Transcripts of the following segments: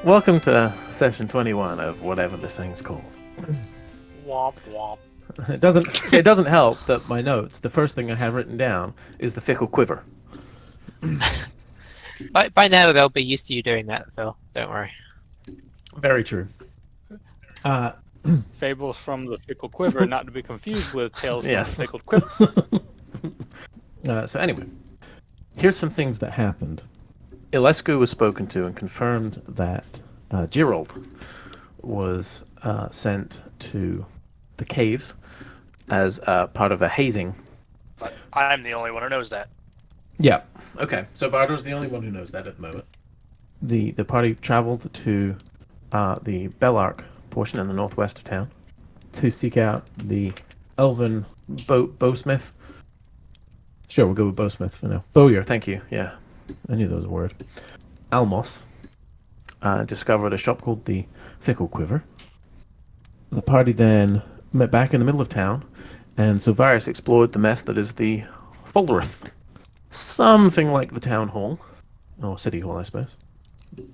Welcome to session 21 of whatever this thing's called. Womp womp. It doesn't help that my notes, the first thing I have written down is the Pickled Quipper. By now they'll be used to you doing that, Phil. Don't worry. Very true. Fables from the Pickled Quiver, not to be confused with Tales from Yes. the Pickled Quipper. So anyway, here's some things that happened. Ilescu was spoken to and confirmed that Gerald was sent to the caves as part of a hazing. But I'm the only one who knows that. Yeah. Okay. So Bardor's the only one who knows that at the moment. The party traveled to the Bellark portion in the northwest of town to seek out the elven bowsmith. Sure, we'll go with bowsmith for now. Bowyer, thank you. Yeah, I knew that was a word. Almos discovered a shop called the Fickle Quiver. The party then met back in the middle of town, and Silvarius explored the mess that is the Foldereth. Something like the town hall, or city hall, I suppose.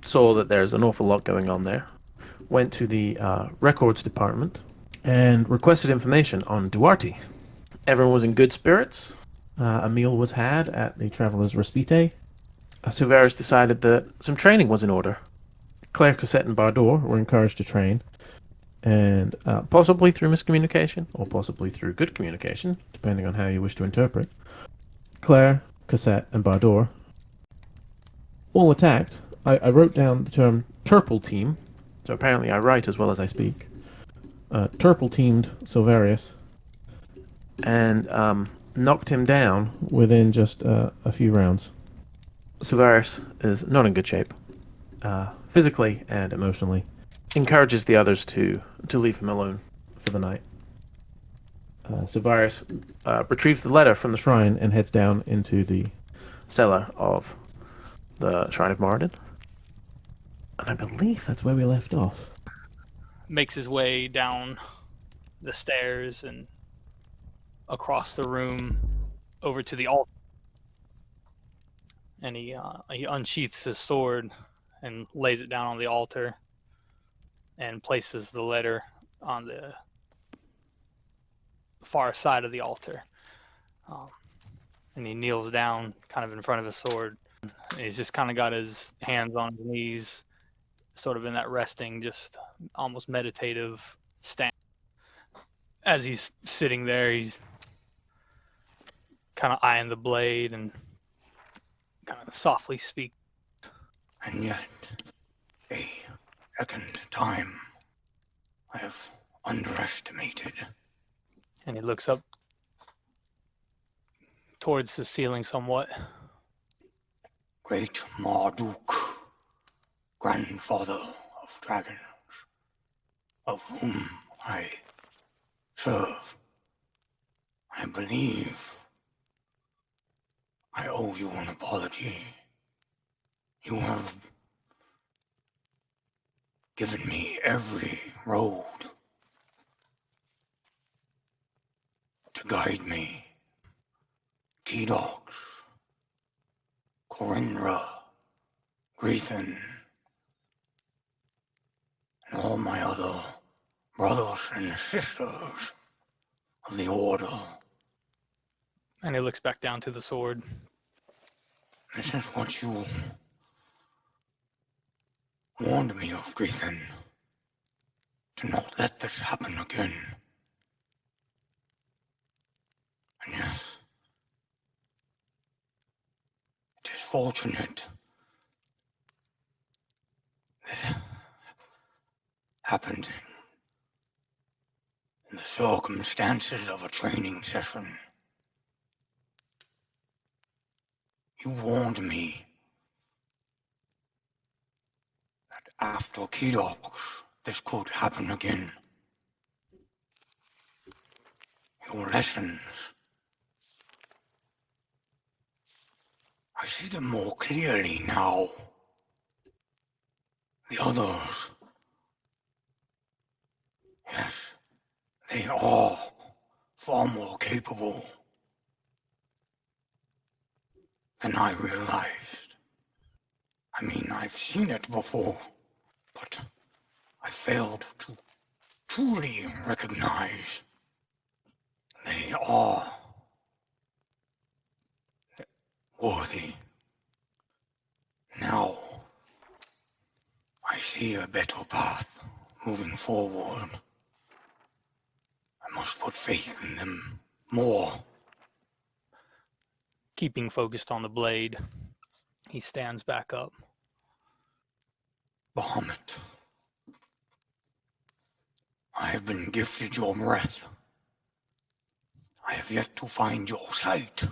Saw that there's an awful lot going on there. Went to the records department and requested information on Duarte. Everyone was in good spirits. A meal was had at the Traveller's Respite. Silvarius decided that some training was in order. Claire, Cosette, and Bardor were encouraged to train, and possibly through miscommunication, or possibly through good communication, depending on how you wish to interpret. Claire, Cosette, and Bardor all attacked. I wrote down the term Turple Team, so apparently I write as well as I speak. Turple teamed Silvarius and knocked him down within just a few rounds. Silvarius is not in good shape, physically and emotionally. Encourages the others to leave him alone for the night. Silvarius retrieves the letter from the shrine and heads down into the cellar of the Shrine of Moradin. And I believe that's where we left off. Makes his way down the stairs and across the room over to the altar. And he unsheaths his sword and lays it down on the altar and places the letter on the far side of the altar. And he kneels down kind of in front of his sword. And he's just kind of got his hands on his knees, sort of in that resting, just almost meditative stance. As he's sitting there, he's kind of eyeing the blade and kind of softly speak. And yet, a second time, I have underestimated. And he looks up towards the ceiling somewhat. Great Marduk, grandfather of dragons, of whom I serve. I believe I owe you an apology. You have given me every road to guide me. T-Dogs, Corindra, Grethan, and all my other brothers and sisters of the Order. And he looks back down to the sword. This is what you warned me of, Grethan. To not let this happen again. And yes, it is fortunate that it happened in the circumstances of a training session. You warned me that after Kedox, this could happen again. Your lessons, I see them more clearly now. The others, yes, they are far more capable than I realized. I mean, I've seen it before. but I failed to truly recognize they are worthy. Now, I see a better path moving forward. I must put faith in them more. Keeping focused on the blade, he stands back up. Bahamut, I have been gifted your breath. I have yet to find your sight.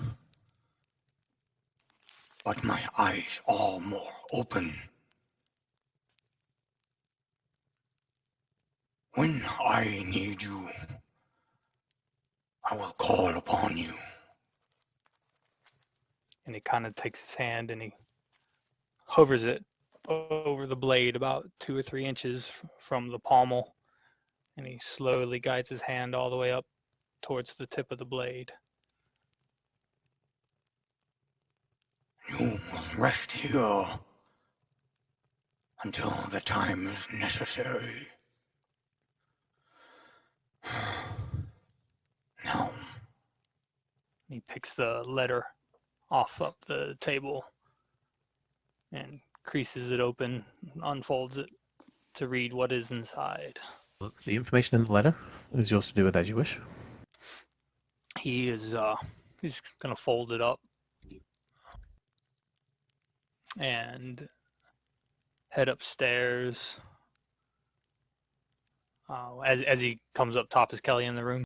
But my eyes are more open. When I need you, I will call upon you. And he kind of takes his hand and he hovers it over the blade about 2 or 3 inches from the pommel, and he slowly guides his hand all the way up towards the tip of the blade. You will rest here until the time is necessary. Now, He picks the letter off up the table and creases it open, unfolds it to read what is inside. The information in the letter is yours to do with as you wish. He's gonna fold it up and head upstairs. As he comes up top, is Kelly in the room?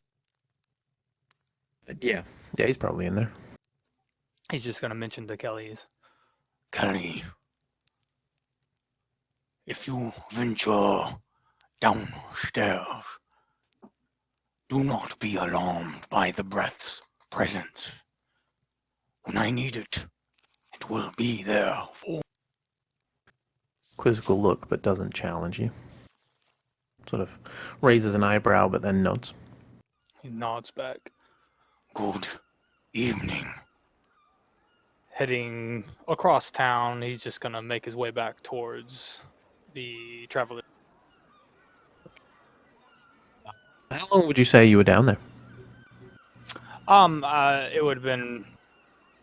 Yeah, he's probably in there. He's just gonna mention to Kelly, Kelly, if you venture downstairs, do not be alarmed by the breath's presence. When I need it, it will be there for. Quizzical look, but doesn't challenge you. Sort of raises an eyebrow, but then nods. he nods back. Good evening. Heading across town, he's just gonna make his way back towards the traveler. How long would you say you were down there? It would have been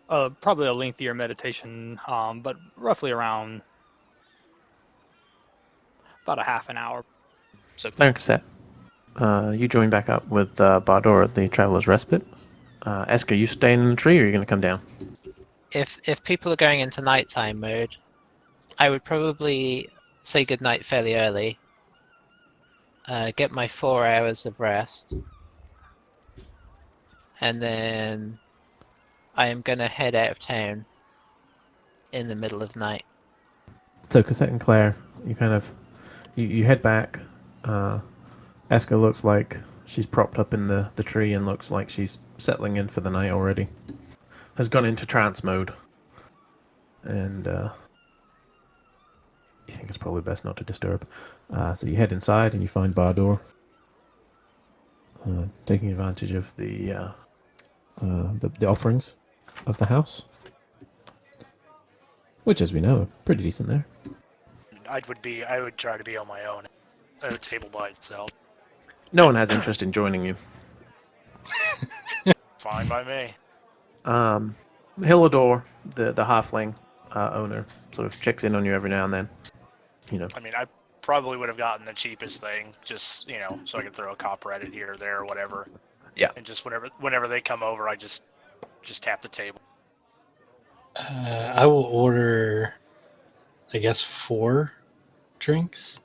probably a lengthier meditation, but roughly around about a half an hour. So Claire and Cassette, you join back up with Bardor at the Traveler's Respite. Esker, you staying in the tree, or are you going to come down? If people are going into nighttime mode, I would probably say goodnight fairly early. Get my 4 hours of rest. And then I am going to head out of town in the middle of the night. So Cassette and Claire, you head back. Esker looks like she's propped up in the tree and looks like she's settling in for the night already. Has gone into trance mode. And you think it's probably best not to disturb. So you head inside and you find Bardor taking advantage of the offerings of the house, which, as we know, are pretty decent there. I would try to be on my own at a table by itself. No one has interest in joining you. Fine by me. Hillador, the halfling owner, sort of checks in on you every now and then. I mean, I probably would have gotten the cheapest thing, just, so I could throw a copper at it here or there or whatever. Yeah. And just whenever they come over, I just tap the table. I will order, I guess, 4 drinks.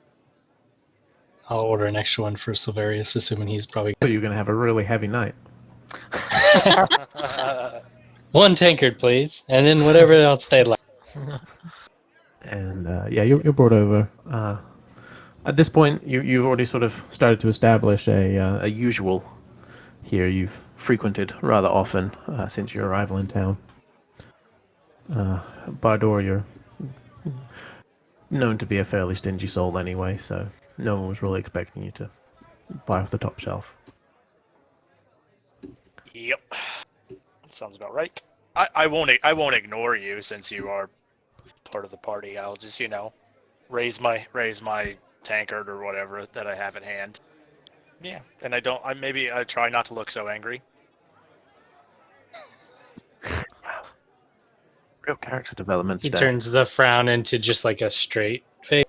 I'll order an extra one for Silverius, assuming he's probably... So you're going to have a really heavy night. 1 tankard, please, and then whatever else they'd like. And you're brought over. At this point, you've already sort of started to establish a usual here. You've frequented rather often since your arrival in town. Bardor, you're known to be a fairly stingy soul anyway, so no one was really expecting you to buy off the top shelf. Yep. Sounds about right. I won't ignore you since you are part of the party. I'll just, raise my tankard or whatever that I have at hand. Yeah, and I try not to look so angry. Real character development. He Dad. turns the frown into just like a straight face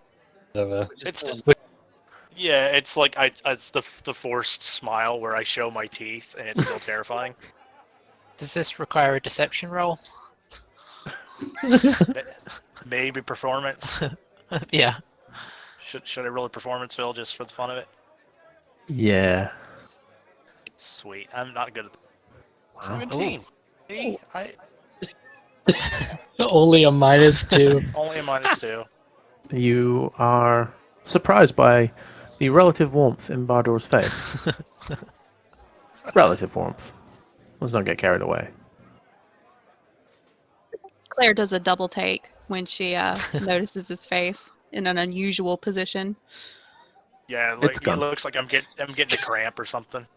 of a. It's like it's the forced smile where I show my teeth and it's still terrifying. Does this require a deception roll? Maybe performance. Yeah. Should I roll a performance, Phil, just for the fun of it? Yeah. Sweet. I'm not good at Wow. 17. See, Only a -2. only a -2. You are surprised by the relative warmth in Bardor's face. Relative warmth. Let's not get carried away. Claire does a double take when she notices his face in an unusual position. Yeah, It's it gone. looks like I'm getting a cramp or something.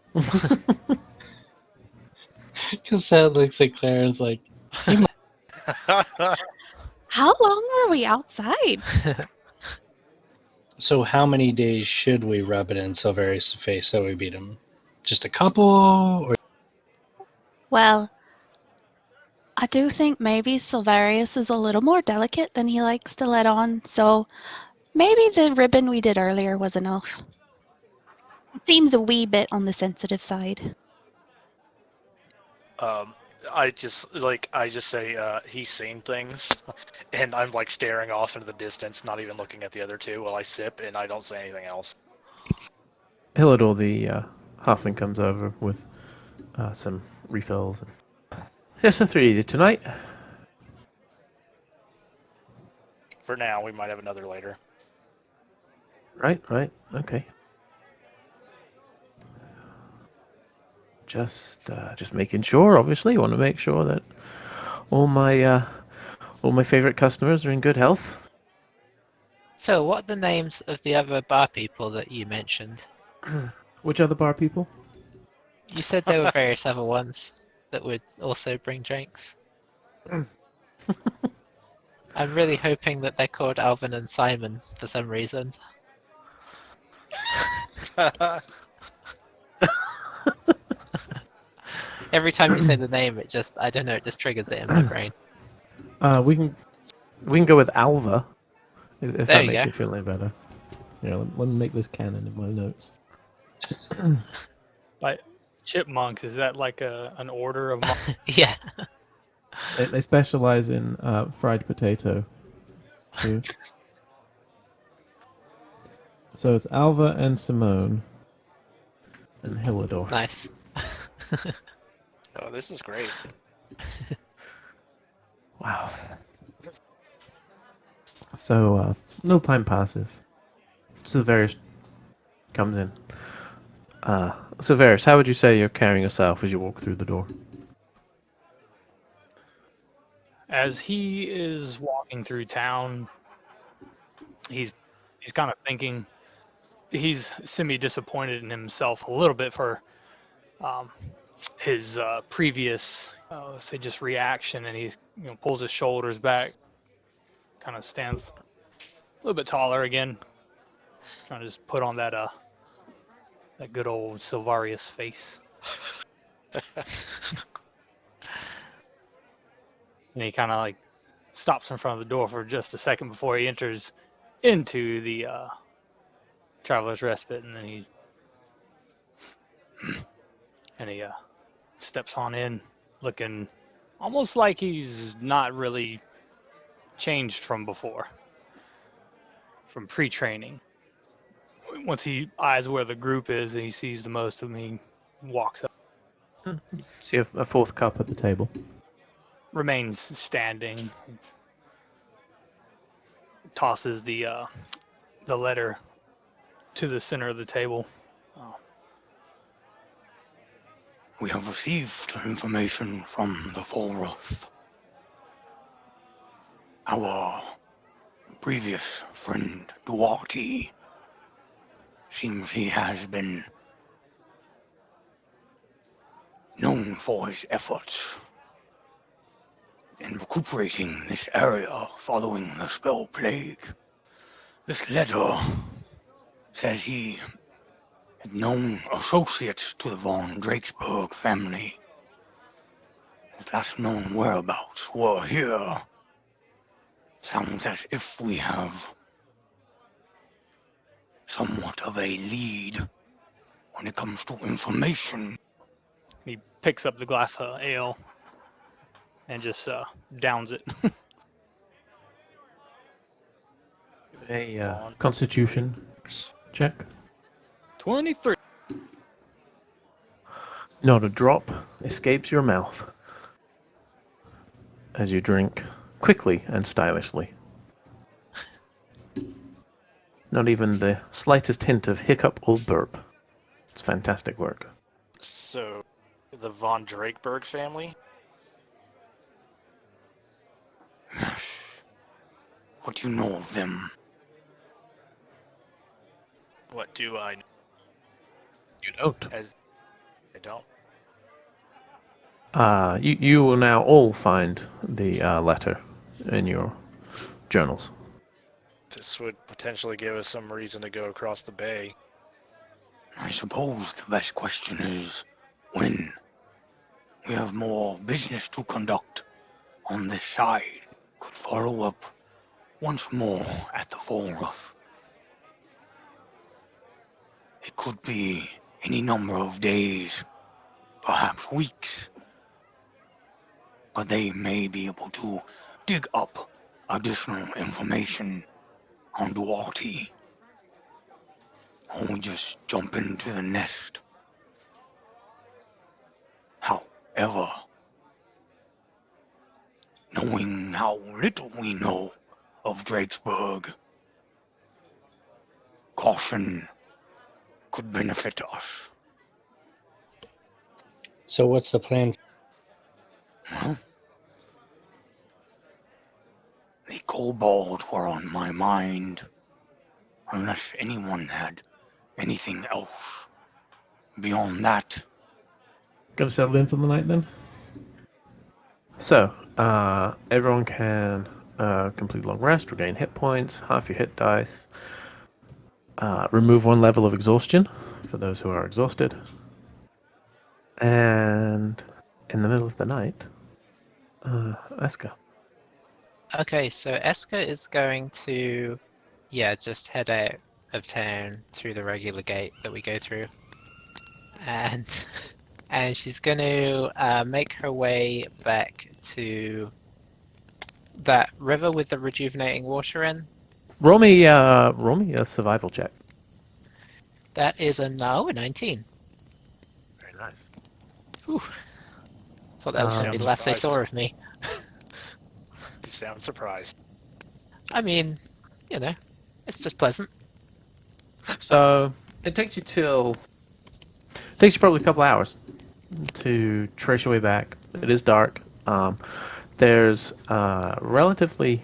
Because that looks at Claire is like, How long are we outside? so how many days should we rub it in Silverius' face that we beat him? Just a couple? Or Well, I do think maybe Silverius is a little more delicate than he likes to let on, so maybe the ribbon we did earlier was enough. It seems a wee bit on the sensitive side. I just say he's seen things, and I'm like staring off into the distance, not even looking at the other two while I sip, and I don't say anything else. Hillador, the halfling, comes over with some refills. Just the three of you tonight. For now, we might have another later. Right, okay. Just making sure. Obviously, want to make sure that all my favorite customers are in good health. Phil, what are the names of the other bar people that you mentioned? Which other bar people? You said there were various other ones that would also bring drinks. I'm really hoping that they're called Alvin and Simon for some reason. Every time you say the name, it just triggers it in my brain. We can go with Alva, if There that you makes go. you feel any better. Yeah, let me make this canon in my notes. Like chipmunks, is that like an order of monks? Yeah. They specialize in fried potato food. So it's Alva and Simone and Hillador. Nice. Oh, this is great. Wow. So, little time passes. Silverius comes in. Silverius, how would you say you're carrying yourself as you walk through the door? As he is walking through town, he's kind of thinking. He's semi-disappointed in himself a little bit for his previous, let's say, just reaction, and he pulls his shoulders back, kind of stands a little bit taller again, trying to just put on that good old Silvarius face. And he kind of like stops in front of the door for just a second before he enters into the Traveler's Respite, and then he steps on in, looking almost like he's not really changed from before, from pre-training. Once he eyes where the group is and he sees the most of them, he walks up, See a fourth cup at the table. remains standing, tosses the letter to the center of the table. We have received information from the Falroth. Our previous friend, Duarte, seems he has been known for his efforts in recuperating this area following the spell plague. This letter says he had known associates to the von Drakesberg family. His last known whereabouts were here. Sounds as if we have somewhat of a lead when it comes to information. He picks up the glass of ale and just downs it. A Constitution check. 23. Not a drop escapes your mouth as you drink quickly and stylishly. Not even the slightest hint of hiccup or burp. It's fantastic work. So, the von Drakeberg family? Yes. What do you know of them? What do I know? You don't. As I don't. You will now all find the letter in your journals. This would potentially give us some reason to go across the bay. I suppose the best question is when. We have more business to conduct on this side. Could follow up once more at the Forest. It could be any number of days, perhaps weeks. But they may be able to dig up additional information on Duarte. Or we just jump into the nest. However, knowing how little we know of Drakesberg, caution could benefit us. So what's the plan? Well, the kobolds were on my mind, unless anyone had anything else. Beyond that, Gonna settle in for the night then? So, everyone can complete long rest, regain hit points, half your hit dice, remove 1 level of exhaustion for those who are exhausted, and in the middle of the night, Eska. Okay, so Eska is going to, just head out of town through the regular gate that we go through, and she's going to make her way back to that river with the rejuvenating water in. Roll me a survival check. That is a 19. Very nice. Whew. Thought that was going to be the last they saw of me. You sound surprised. I mean, it's just pleasant. So it takes you probably a couple hours to trace your way back. It is dark. There's relatively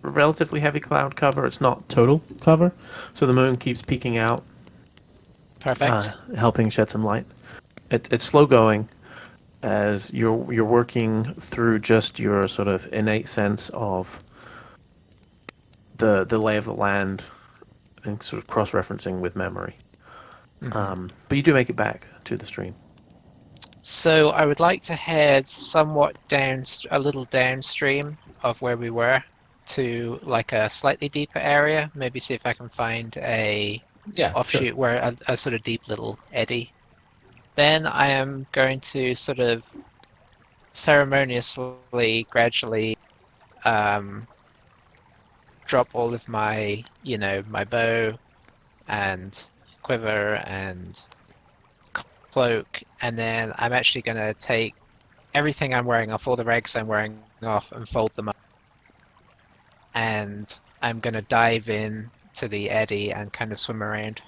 heavy cloud cover. It's not total cover, so the moon keeps peeking out, Perfect. helping shed some light. It's slow going as you're working through just your sort of innate sense of the lay of the land and sort of cross-referencing with memory. Mhm. But you do make it back to the stream. So I would like to head somewhat a little downstream of where we were to like a slightly deeper area. Maybe see if I can find a offshoot where a sort of deep little eddy. Then I am going to sort of ceremoniously, gradually drop all of my, my bow and quiver and cloak, and then I'm actually going to take everything I'm wearing off, all the rags I'm wearing off, and fold them up. And I'm going to dive in to the eddy and kind of swim around.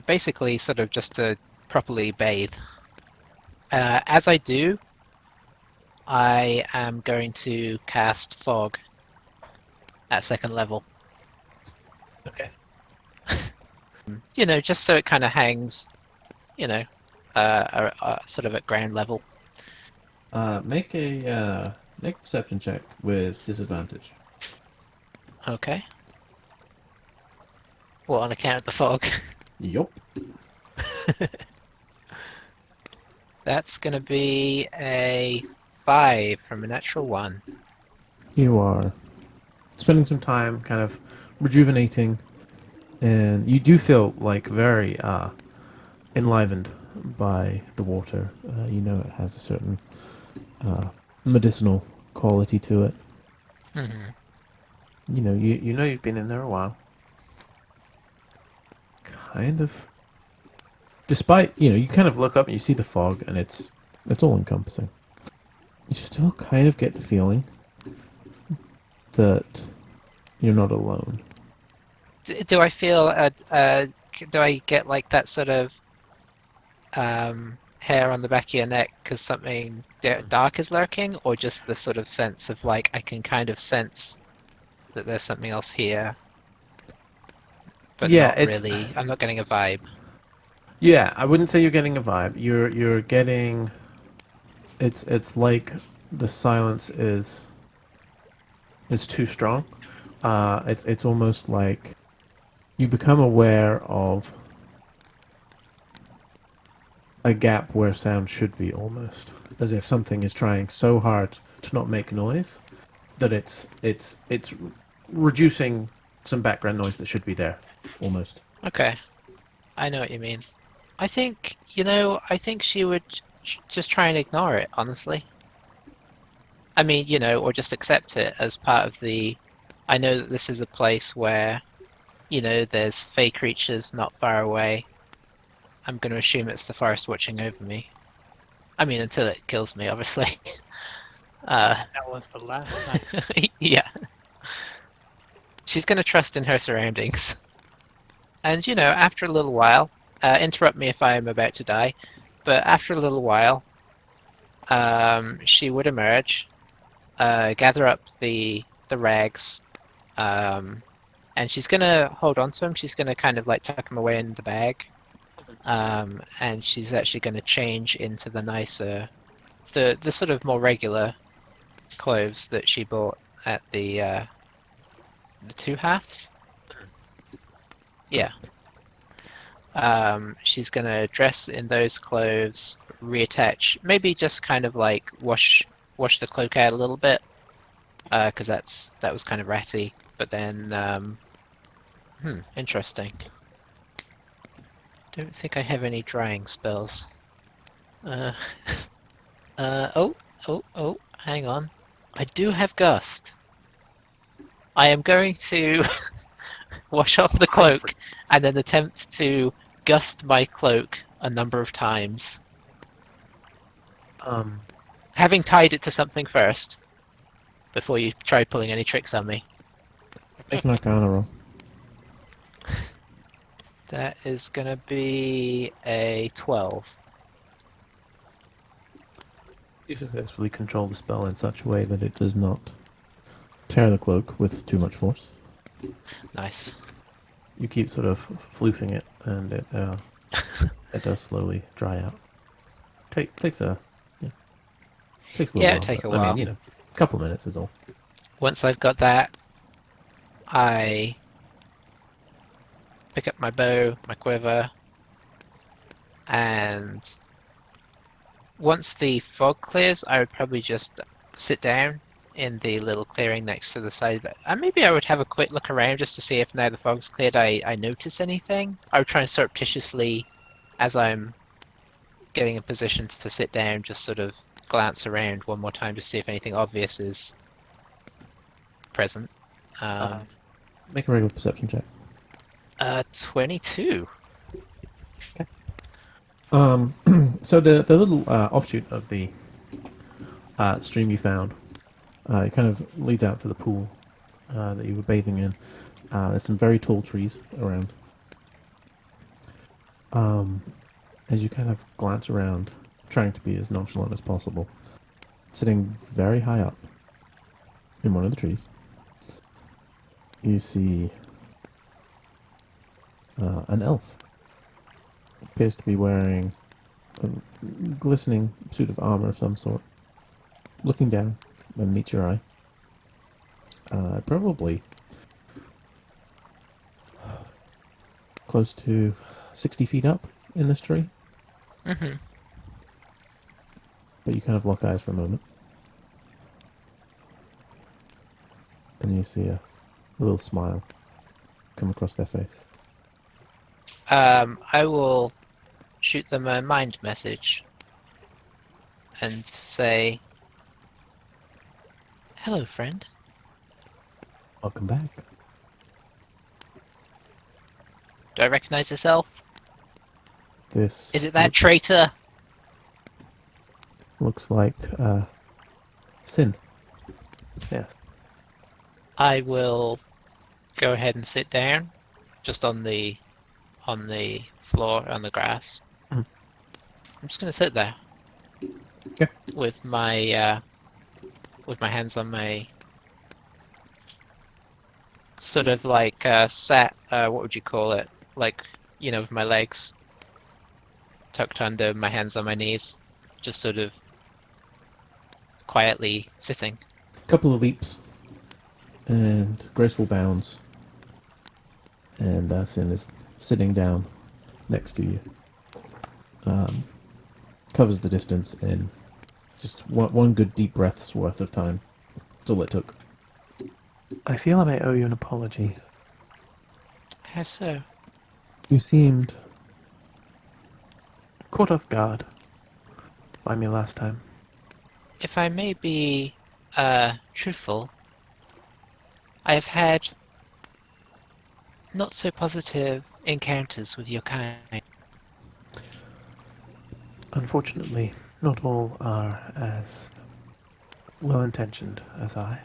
Basically, sort of just to properly bathe. As I do, I am going to cast Fog at 2nd level. Okay. Just so it kind of hangs, sort of at ground level. Make a perception check with disadvantage. Okay. Well, on account of the fog. Yup. That's gonna be a 5 from a natural 1. You are spending some time kind of rejuvenating, and you do feel like very enlivened by the water. You know it has a certain medicinal quality to it. Mm-hmm. You know you've been in there a while. Kind of. Despite, you kind of look up and you see the fog, and it's all encompassing. You still kind of get the feeling that you're not alone. Do I feel, do I get like that sort of hair on the back of your neck because something dark is lurking, or just the sort of sense of like I can kind of sense that there's something else here, but Yeah, not really. I'm not getting a vibe. Yeah, I wouldn't say you're getting a vibe. You're getting. It's like the silence is too strong. It's almost like you become aware of a gap where sound should be, almost as if something is trying so hard to not make noise that it's reducing some background noise that should be there, almost. Okay, I know what you mean. I think, I think she would just try and ignore it, honestly. I mean, or just accept it as part of the... I know that this is a place where, there's fey creatures not far away. I'm going to assume it's the forest watching over me. I mean, until it kills me, obviously. That was the last time. Yeah. She's going to trust in her surroundings. And, after a little while, interrupt me if I am about to die, but after a little while, she would emerge, gather up the rags, and she's going to hold on to them. She's going to kind of like tuck them away in the bag, and she's actually going to change into the nicer, the sort of more regular clothes that she bought at the two halves. Yeah. She's going to dress in those clothes, reattach, maybe just kind of like wash the cloak out a little bit, because that was kind of ratty. But then, interesting. Don't think I have any drying spells. Oh, hang on. I do have Gust. I am going to wash off the cloak and then attempt to gust my cloak a number of times. Having tied it to something first, before you try pulling any tricks on me. Make an Arcana roll. That is going to be a 12. You successfully control the spell in such a way that it does not tear the cloak with too much force. Nice. You keep sort of floofing it, and it does slowly dry out. Takes a little while. It'll take a while. I mean, a couple of minutes is all. Once I've got that, I pick up my bow, my quiver, and once the fog clears, I would probably just sit down in the little clearing next to the side of that. And maybe I would have a quick look around just to see if now the fog's cleared I notice anything. I would try and surreptitiously, as I'm getting in position to sit down, just sort of glance around one more time to see if anything obvious is present. Make a regular perception check. 22. So the little offshoot of the stream you found, it kind of leads out to the pool that you were bathing in. There's some very tall trees around. As you kind of glance around, trying to be as nonchalant as possible, sitting very high up in one of the trees, you see an elf. Appears to be wearing a glistening suit of armor of some sort. Looking down and meets your eye. Probably close to 60 feet up in this tree, Mm-hmm. but you kind of lock eyes for a moment. And you see a little smile come across their face. I will shoot them a mind message and say, "Hello, friend. Welcome back. Do I recognize yourself? This Is it that traitor?" looks like Sin. Yes. I will go ahead and sit down, just on the floor on the grass. Mhm. I'm just gonna sit there. Okay. With my hands on my sort of like sat. What would you call it? Like, with my legs tucked under, my hands on my knees, just sort of quietly sitting. A couple of leaps and graceful bounds, and Sin is sitting down next to you. Covers the distance in just one good deep breath's worth of time. That's all it took. I feel I may owe you an apology. How so? You seemed caught off guard by me last time. If I may be truthful, I have had not so positive encounters with your kind. Unfortunately, not all are as well-intentioned as I.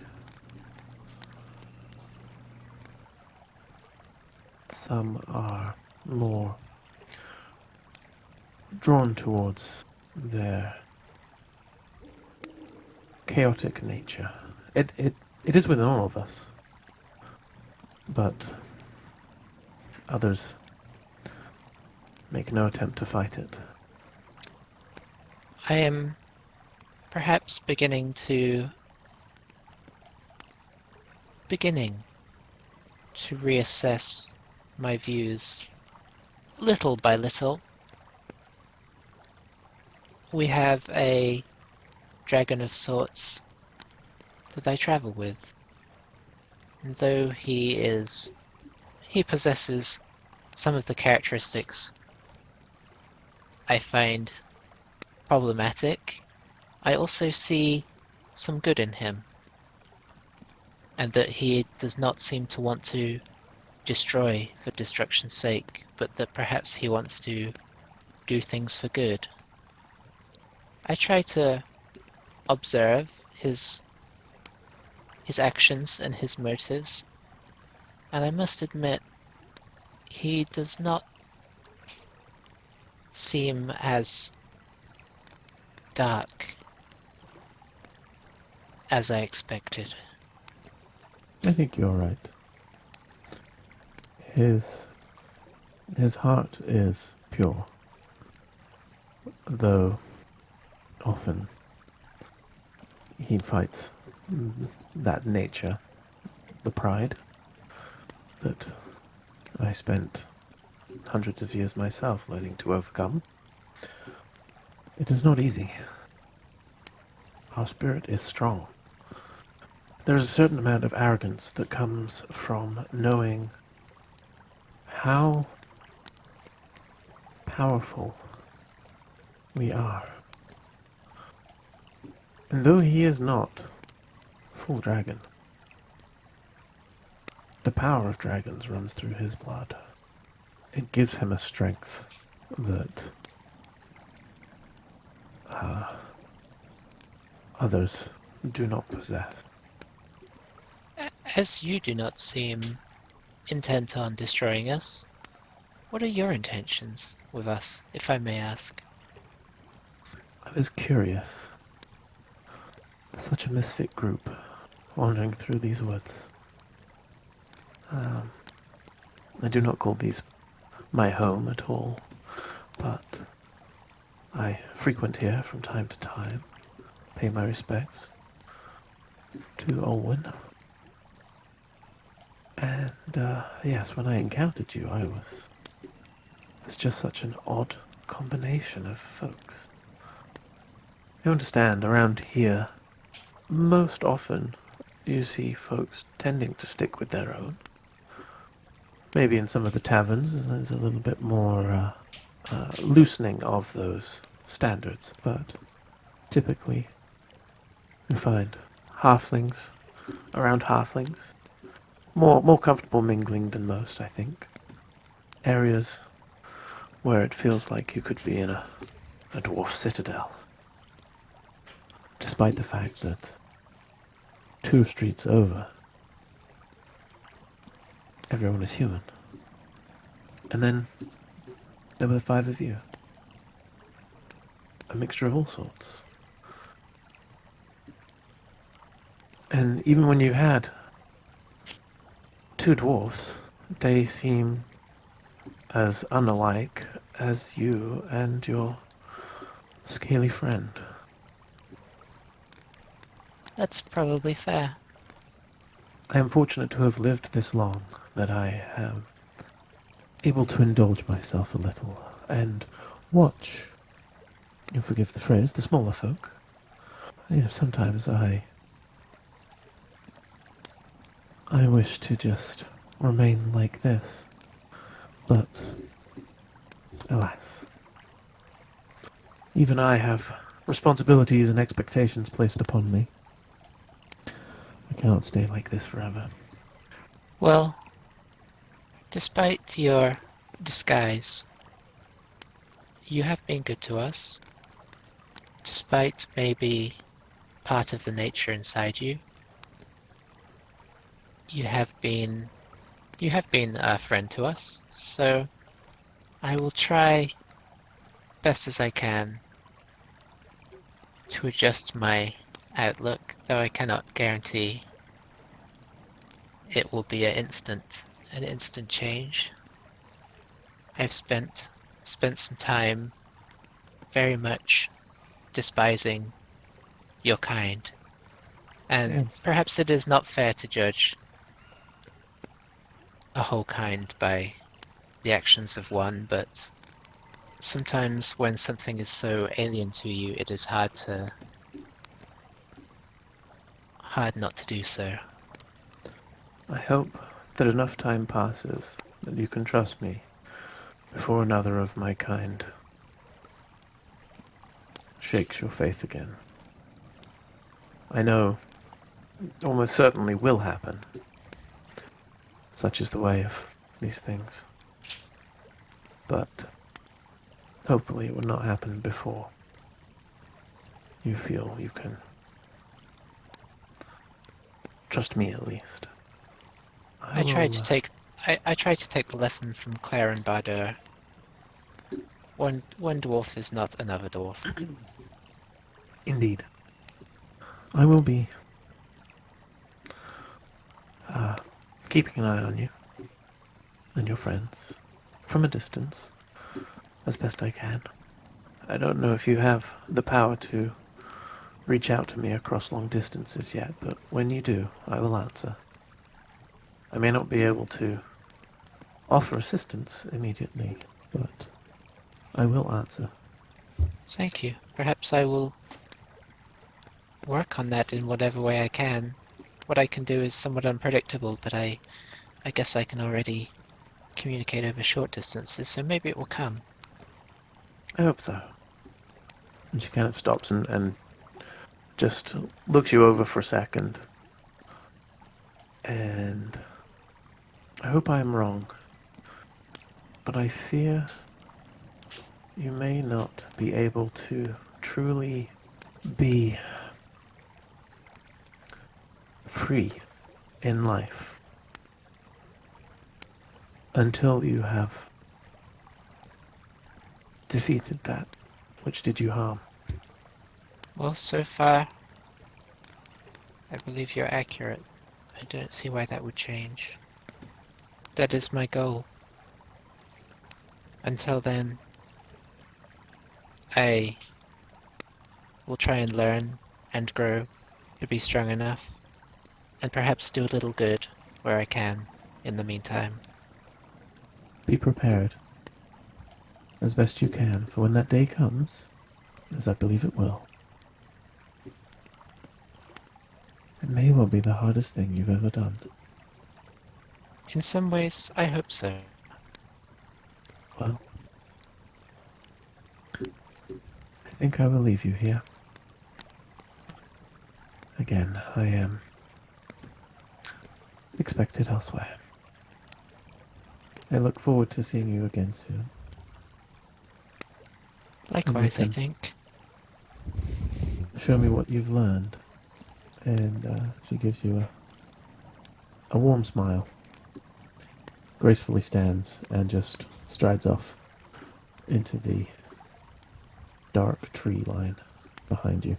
Some are more drawn towards their chaotic nature. It is within all of us, but others make no attempt to fight it. I am perhaps beginning to reassess my views little by little. We have a dragon of sorts that I travel with, and though he possesses some of the characteristics I find problematic, I also see some good in him, and that he does not seem to want to destroy for destruction's sake, but that perhaps he wants to do things for good. I try to observe his actions and his motives, and I must admit, he does not seem as dark as I expected. I think you're right. His heart is pure, though often he fights that nature, the pride, that I spent hundreds of years myself learning to overcome. It is not easy. Our spirit is strong. There is a certain amount of arrogance that comes from knowing how powerful we are. And though he is not full dragon, the power of dragons runs through his blood. It gives him a strength that others do not possess. As you do not seem intent on destroying us, what are your intentions with us, if I may ask? I was curious. Such a misfit group wandering through these woods. I do not call these my home at all, but I frequent here from time to time, pay my respects to Olwen. And yes, when I encountered you, I was It's just such an odd combination of folks. You understand, around here, most often you see folks tending to stick with their own. Maybe in some of the taverns there's a little bit more loosening of those standards, but typically you find halflings around halflings. More comfortable mingling than most, I think. Areas where it feels like you could be in a dwarf citadel. Despite the fact that 2 streets over, everyone is human. And then there were the 5 of you. A mixture of all sorts. And even when you had 2 dwarfs, they seem as unalike as you and your scaly friend. That's probably fair. I am fortunate to have lived this long that I am able to indulge myself a little and watch, you'll forgive the phrase, the smaller folk. Sometimes I wish to just remain like this, but alas, even I have responsibilities and expectations placed upon me. I cannot stay like this forever. Well, despite your disguise, you have been good to us. Despite maybe part of the nature inside you, you have been a friend to us. So I will try best as I can to adjust my outlook, though I cannot guarantee it will be an instant change. I've spent some time very much despising your kind, and Yes. perhaps it is not fair to judge a whole kind by the actions of one, but sometimes when something is so alien to you, it is hard not to do so. I hope that enough time passes that you can trust me before another of my kind shakes your faith again. I know it almost certainly will happen. Such is the way of these things. But hopefully it will not happen before you feel you can trust me at least. I tried to take the lesson from Claire and Bardur. One dwarf is not another dwarf. Indeed. I will be keeping an eye on you and your friends from a distance as best I can. I don't know if you have the power to reach out to me across long distances yet, but when you do, I will answer. I may not be able to offer assistance immediately, but I will answer. Thank you. Perhaps I will work on that in whatever way I can. What I can do is somewhat unpredictable, but I guess I can already communicate over short distances, so maybe it will come. I hope so. And she kind of stops and just looks you over for a second. And I hope I am wrong, but I fear you may not be able to truly be free in life until you have defeated that which did you harm. Well, so far, I believe you're accurate. I don't see why that would change. That is my goal. Until then, I will try and learn and grow to be strong enough, and perhaps do a little good where I can in the meantime. Be prepared. as best you can, for when that day comes, as I believe it will, it may well be the hardest thing you've ever done. In some ways, I hope so. Well, I think I will leave you here. Again, I am expected elsewhere. I look forward to seeing you again soon. Likewise, I can- think. Show me what you've learned. And she gives you a warm smile, gracefully stands, and just strides off into the dark tree line behind you.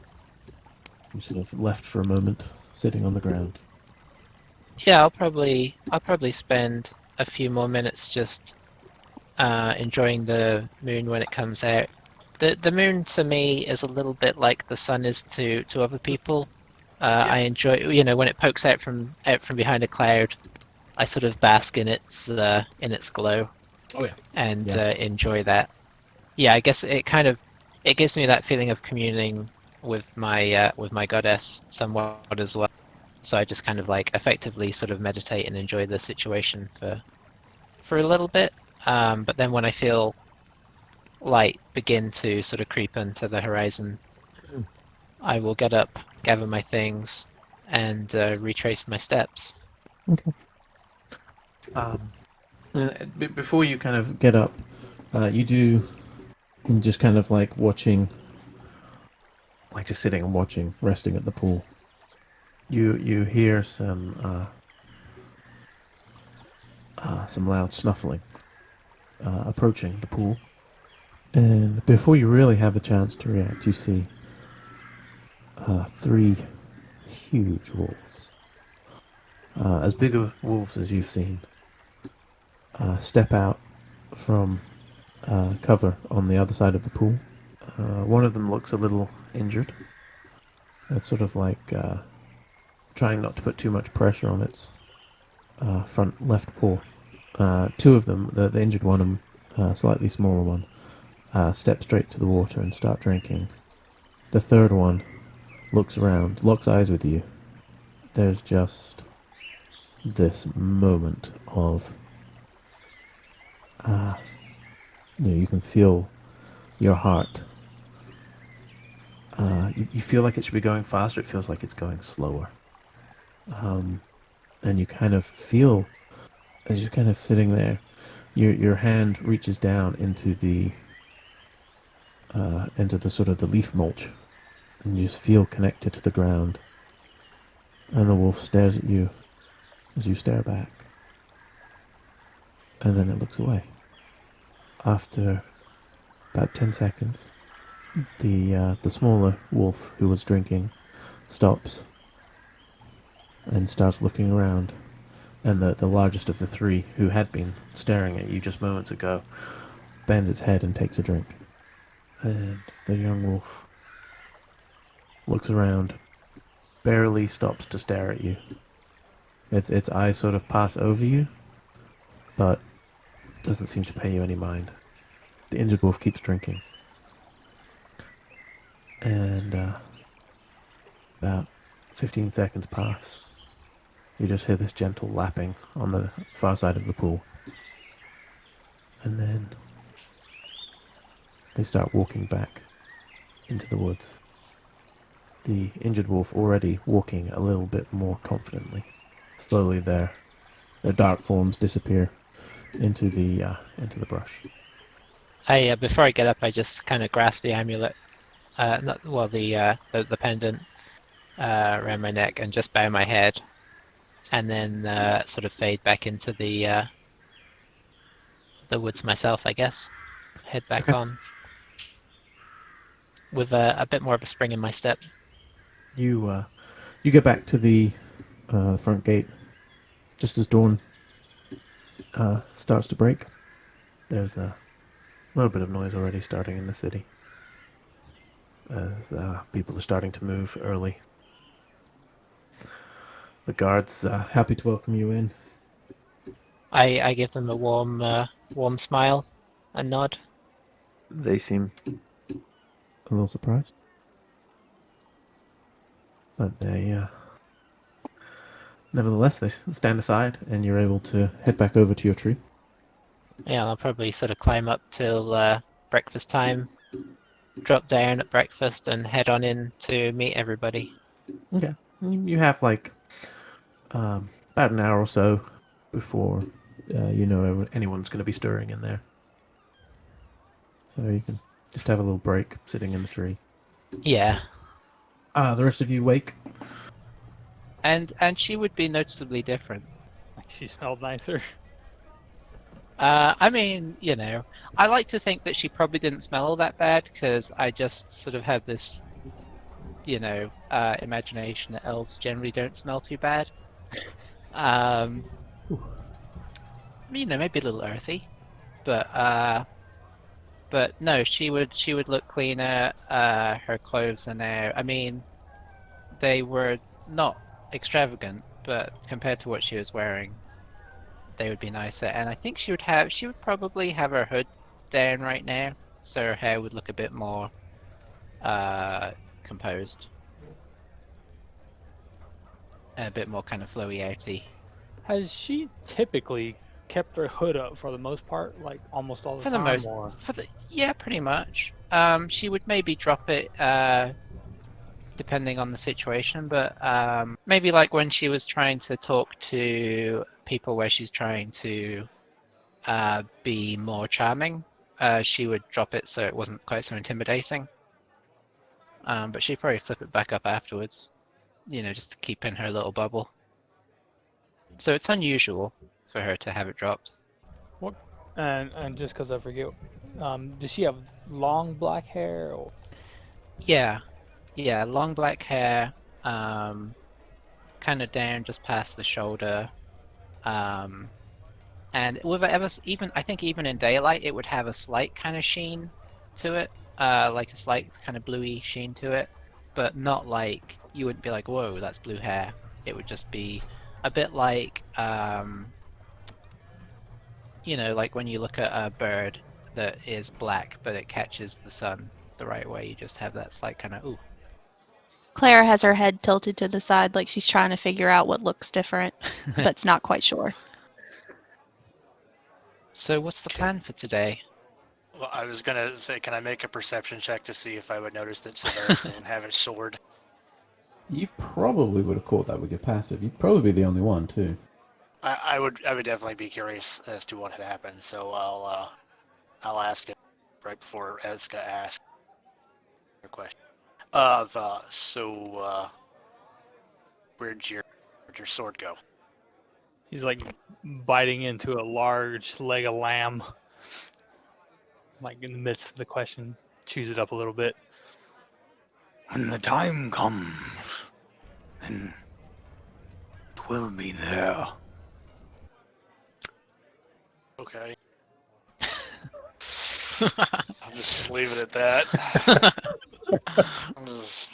You sort of left for a moment, sitting on the ground. Yeah, I'll probably spend a few more minutes just enjoying the moon when it comes out. The moon to me is a little bit like the sun is to other people. I enjoy, when it pokes out from behind a cloud. I sort of bask in its glow. Oh yeah. And Yeah. enjoy that. Yeah, I guess it gives me that feeling of communing with my goddess somewhat as well. So I just kind of like effectively sort of meditate and enjoy the situation for a little bit. But then when I feel light begin to sort of creep into the horizon, I will get up, gather my things, and retrace my steps. Okay. Before you kind of get up, you do just kind of like watching, like just sitting and watching, resting at the pool. You hear some loud snuffling approaching the pool, and before you really have a chance to react, you see three huge wolves, as big of wolves as you've seen, step out from cover on the other side of the pool. One of them looks a little injured. It's sort of like trying not to put too much pressure on its front left paw. Two of them, the injured one and slightly smaller one, step straight to the water and start drinking. The third one looks around, locks eyes with you. There's just this moment of you can feel your heart. You feel like it should be going faster. It feels like it's going slower. And you kind of feel, as you're kind of sitting there, your hand reaches down into the sort of the leaf mulch, and you just feel connected to the ground. And the wolf stares at you as you stare back, and then it looks away. After about 10 seconds, the smaller wolf who was drinking stops and starts looking around, and the largest of the three, who had been staring at you just moments ago, bends its head and takes a drink. And the young wolf looks around, barely stops to stare at you. Its eyes sort of pass over you, but doesn't seem to pay you any mind. The injured wolf keeps drinking. And about 15 seconds pass. You just hear this gentle lapping on the far side of the pool. And then they start walking back into the woods. The injured wolf already walking a little bit more confidently. Slowly their dark forms disappear into the brush. Before I get up, I just kind of grasp the amulet, the pendant around my neck, and just bow my head, and then sort of fade back into the woods myself, I guess. Head back on with a bit more of a spring in my step. You get back to the front gate just as dawn starts to break. There's a little bit of noise already starting in the city, as people are starting to move early. The guards happy to welcome you in. I give them a warm smile and nod. They seem a little surprised. But they, nevertheless, they stand aside, and you're able to head back over to your tree. Yeah, I'll probably sort of climb up till breakfast time, drop down at breakfast, and head on in to meet everybody. Okay. You have like about an hour or so before you know anyone's going to be stirring in there. So you can just have a little break sitting in the tree. Yeah, The rest of you wake. and she would be noticeably different. Like she smelled nicer. I mean, you know, I like to think that she probably didn't smell all that bad because I just sort of have this, you know, imagination that elves generally don't smell too bad. You know, maybe a little earthy, but no, she would look cleaner. Her clothes are now, I mean, they were not extravagant, but compared to what she was wearing, they would be nicer. And I think she would probably have her hood down right now, so her hair would look a bit more composed, and a bit more kind of flowy outy. Has she typically kept her hood up for the most part, like almost all the For the time? most, Or yeah, pretty much. She would maybe drop it depending on the situation, but maybe like when she was trying to talk to people where she's trying to be more charming, she would drop it so it wasn't quite so intimidating. But she'd probably flip it back up afterwards, you know, just to keep in her little bubble. So it's unusual for her to have it dropped. what? And just because I forget, does she have long black hair? Or Yeah, long black hair, kind of down just past the shoulder. And with even I think even in daylight, it would have a slight kind of sheen to it, like a slight kind of bluey sheen to it, but not like you wouldn't be like, whoa, that's blue hair. It would just be a bit like, you know, like when you look at a bird that is black, but it catches the sun the right way. You just have that slight kind of ooh. Claire has her head tilted to the side like she's trying to figure out what looks different, but's not quite sure. So what's the plan for today? Well, I was gonna say, can I make a perception check to see if I would notice that Severus doesn't have his sword? You probably would have caught that with your passive. You'd probably be the only one too. I would definitely be curious as to what had happened, so I'll ask it right before Eska asks your question. Where'd your sword go? he's like biting into a large leg of lamb, like in the midst of the question, chews it up a little bit. When the time comes, then 'twill be there. Okay. I'll just leave it at that. I'm just...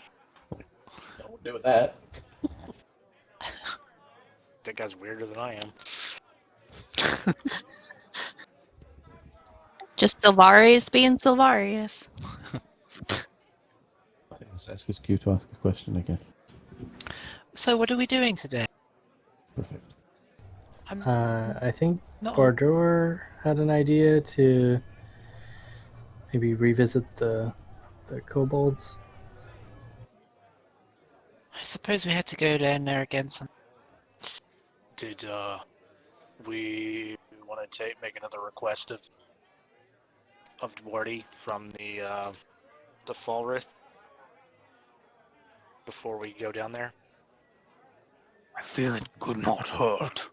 Don't do that. That guy's weirder than I am. Just Sylvarius being Sylvarius. I think it's Eska's cue to ask a question again. So what are we doing today? Perfect. I think not Bardor had an idea to maybe revisit the kobolds. I suppose we had to go down there again. Did we want to make another request of Dwardy from the Fallrith before we go down there? I feel it could not hurt.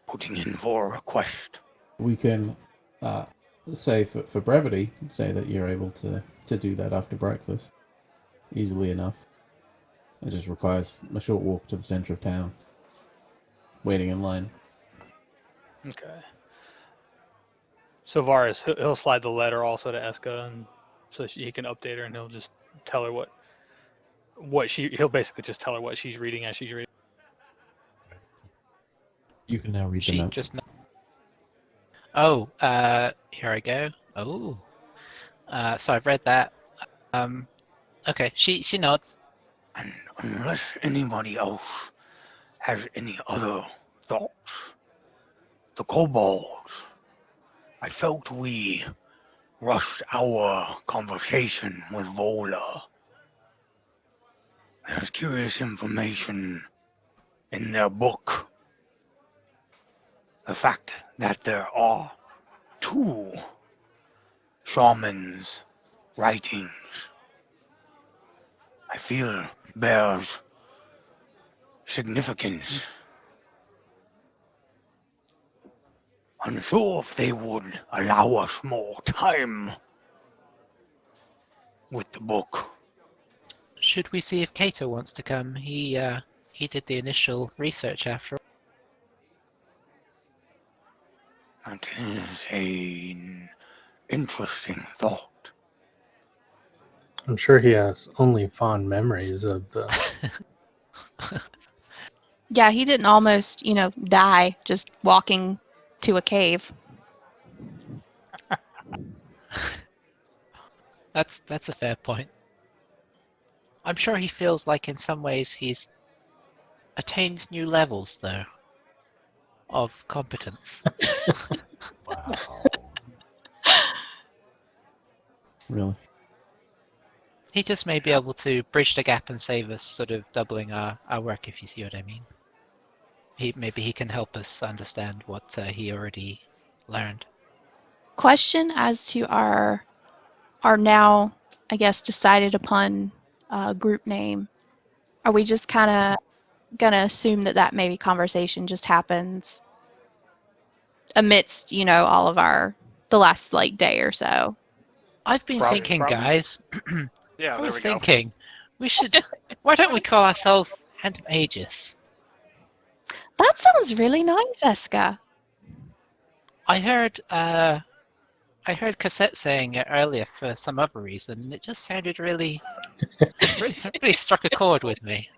Putting in for a request. We can say for brevity, say that you're able to do that after breakfast easily enough. It just requires a short walk to the center of town, waiting in line. Okay. So Varus, he'll slide the letter also to Eska, and so he can update her, and he'll just tell her he'll basically just tell her what she's reading as she's reading. You can now read the note. Oh, here I go. Oh, So I've read that. Okay, she nods. And unless anybody else has any other thoughts, the kobolds, I felt we rushed our conversation with Vola. There's curious information in their book. The fact that there are 2 shamans' writings, I feel bears significance. Unsure if they would allow us more time with the book. Should we see if Kato wants to come? He did the initial research after all. That is an interesting thought. I'm sure he has only fond memories of the. Yeah, he didn't almost, die just walking to a cave. That's a fair point. I'm sure he feels like in some ways he's attained new levels, though, of competence. Wow. Really. He just may be able to bridge the gap and save us sort of doubling our work, if you see what I mean. Maybe he can help us understand what he already learned. Question as to our now, I guess, decided upon group name. Are we just kind of gonna assume that maybe conversation just happens amidst, all of the last day or so? I've been thinking, guys. Yeah, I there was we go. thinking we should. Why don't we call ourselves Hand of Aegis? That sounds really nice, Eska. I heard Cassette saying it earlier for some other reason, and it just sounded really struck a chord with me.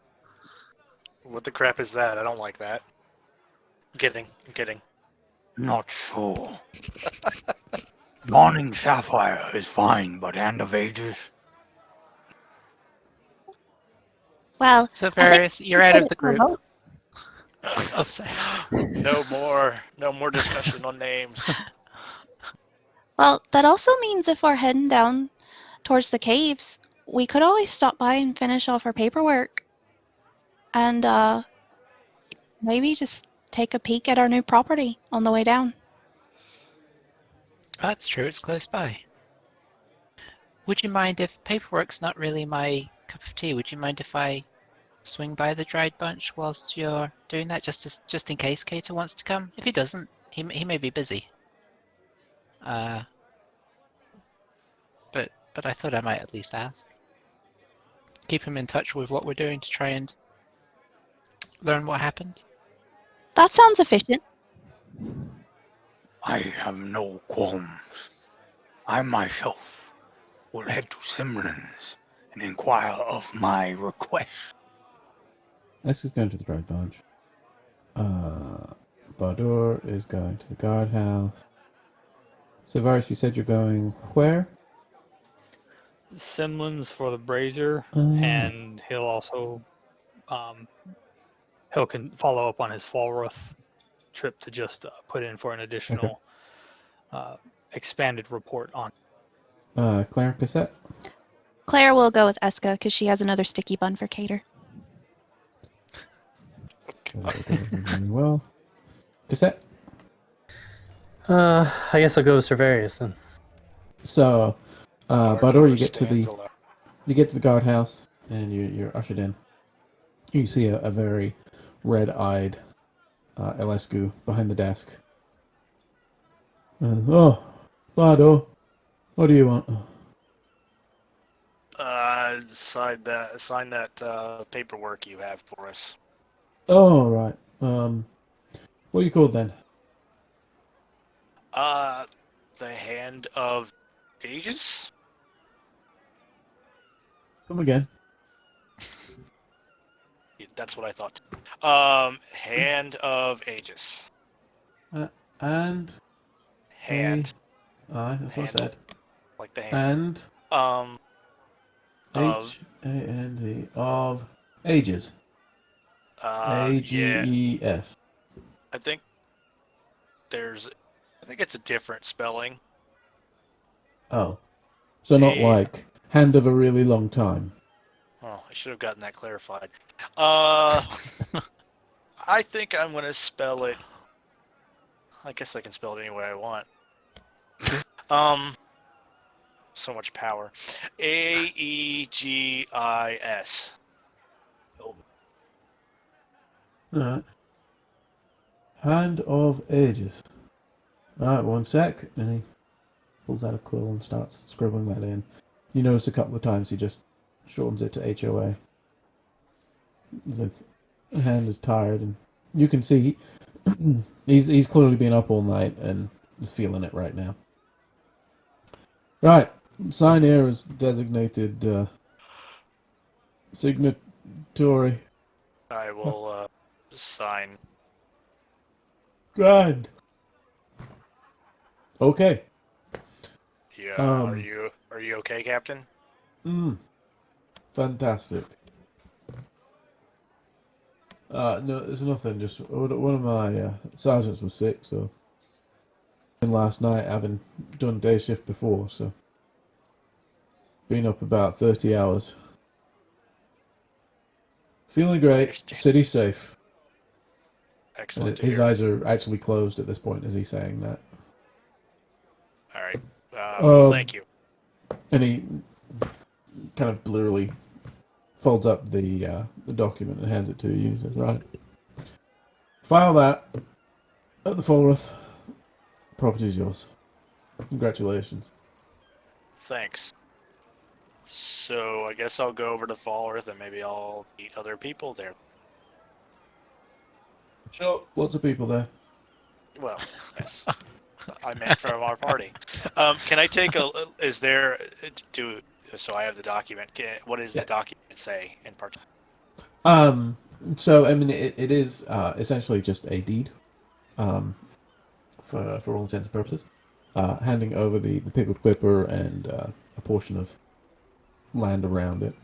What the crap is that? I don't like that. I'm kidding. Not sure. Dawning Sapphire is fine, but Hand of Ages? Well, So, I think Various, you're out of the group. remote. Oh, sorry. No more discussion on names. Well, that also means if we're heading down towards the caves, we could always stop by and finish off our paperwork. And maybe just take a peek at our new property on the way down. That's true, it's close by. Would you mind if paperwork's not really my cup of tea? Would you mind if I swing by the dried bunch whilst you're doing that, just in case Kato wants to come? If he doesn't, he may be busy. But I thought I might at least ask. Keep him in touch with what we're doing to try and learn what happened. That sounds efficient. I have no qualms. I myself will head to Simran's and inquire of my request. This is going to the Dried Bunch. Badur is going to the guardhouse. Savaris, you said you're going where? Simlin's for the brazier, Oh. and he'll also he'll can follow up on his Falworth trip to just put in for an additional expanded report on. Claire Cassette? Claire will go with Eska because she has another sticky bun for Cater. Very well. Cassette? I guess I'll go with Servarius then. So, Badur, you get to Stands the alone. guardhouse, and you're ushered in. You see a very red-eyed Elescu behind the desk. Oh, Badur, what do you want? Sign that paperwork you have for us. Oh, right. What are you called then? The Hand of Aegis? Come again. That's what I thought. Hand of Aegis. And? Hand. Aye, that's what I said. like the hand. And Of H-A-N-D of ages. A-G-E-S. I think it's a different spelling. Oh. So not like hand of a really long time. Oh, I should have gotten that clarified. I think I'm going to spell it. I guess I can spell it any way I want. So much power. A-E-G-I-S. Alright. Hand of ages. Alright, one sec. And he pulls out a quill and starts scribbling that in. You notice a couple of times he just shortens it to H-O-A. His hand is tired, and you can see he's clearly been up all night and is feeling it right now. Right. Sign here is designated signatory. I will sign. Grand. Okay. Yeah. Um, Are you okay, Captain? Fantastic. No, it's nothing. Just one of my sergeants was sick, so. And last night, having done day shift before, so. Been up about 30 hours. Feeling great. City safe. Excellent. His eyes are actually closed at this point as he's saying that. All right. Thank you. And he kind of blurrily folds up the document and hands it to you. He says, right. File that at the Falworth. Property is yours. Congratulations. Thanks. So I guess I'll go over to Falworth and maybe I'll meet other people there. Sure. Lots of people there. Well, yes. I meant from our party. Can I take is there, so I have the document. What does the document say in particular? So, I mean, it is essentially just a deed, for all intents and purposes, handing over the Pickled Quipper and a portion of land around it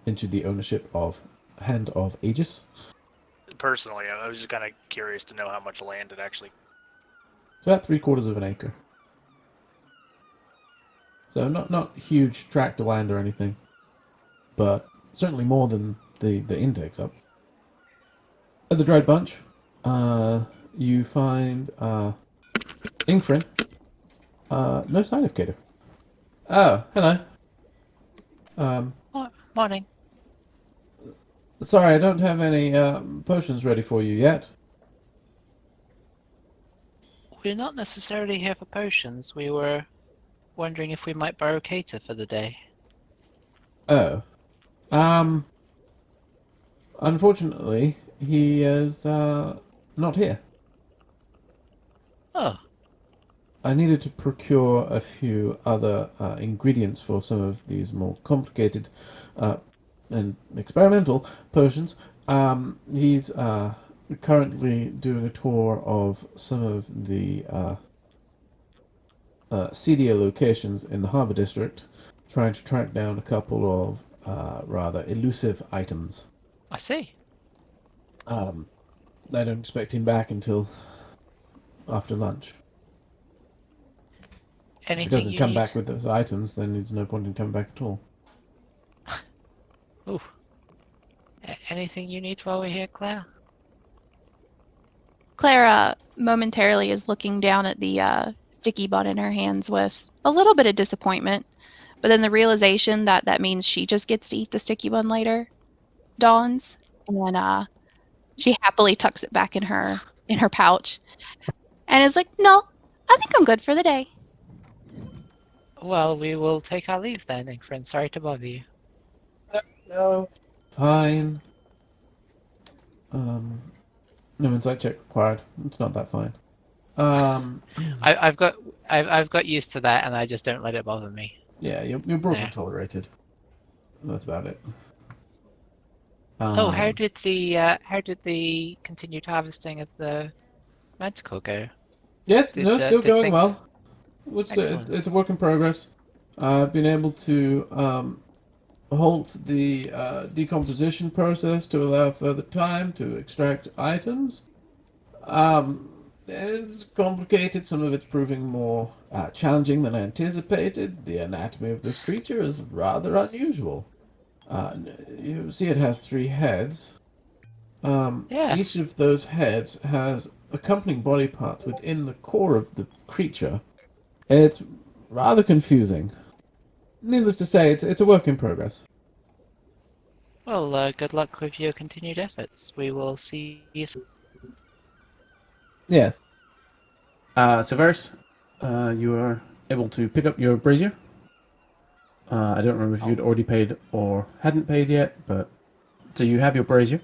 into the ownership of Hand of Aegis. Personally, I was just kind of curious to know how much land it actually. It's about 3/4 of an acre. So not huge tract of land or anything, but certainly more than the intake's up. At the Dried Bunch, you find Ingfrin. No sign of Cater. Oh, hello. Morning. Sorry, I don't have any potions ready for you yet. We're not necessarily here for potions. We were wondering if we might borrow Cater for the day. Oh. Unfortunately, he is not here. Oh. I needed to procure a few other ingredients for some of these more complicated and experimental potions. He's currently doing a tour of some of the seedier locations in the Harbour District, trying to track down a couple of rather elusive items. I see. I don't expect him back until after lunch. If he doesn't come back with those items, then there's no point in coming back at all. Ooh. Anything you need while we're here, Claire? Clara momentarily is looking down at the sticky bun in her hands with a little bit of disappointment, but then the realization that means she just gets to eat the sticky bun later dawns, and she happily tucks it back in her pouch, and is like, "No, I think I'm good for the day." Well, we will take our leave then, Ingfrin. Sorry to bother you. No. Fine. No insight check required. It's not that fine. I've got used to that, and I just don't let it bother me. Yeah, you're broadly tolerated. That's about it. How did the continued harvesting of the manticore go? Yes, still going well. It's a work in progress. I've been able to halt the decomposition process to allow further time to extract items. It's complicated. Some of it's proving more challenging than I anticipated. The anatomy of this creature is rather unusual. You see, it has 3 heads. Yes. Each of those heads has accompanying body parts within the core of the creature. It's rather confusing. Needless to say, it's a work in progress. Well, good luck with your continued efforts. We will see you soon. Yes. Severus, you are able to pick up your brazier. I don't remember if you'd already paid or hadn't paid yet, but so you have your brazier.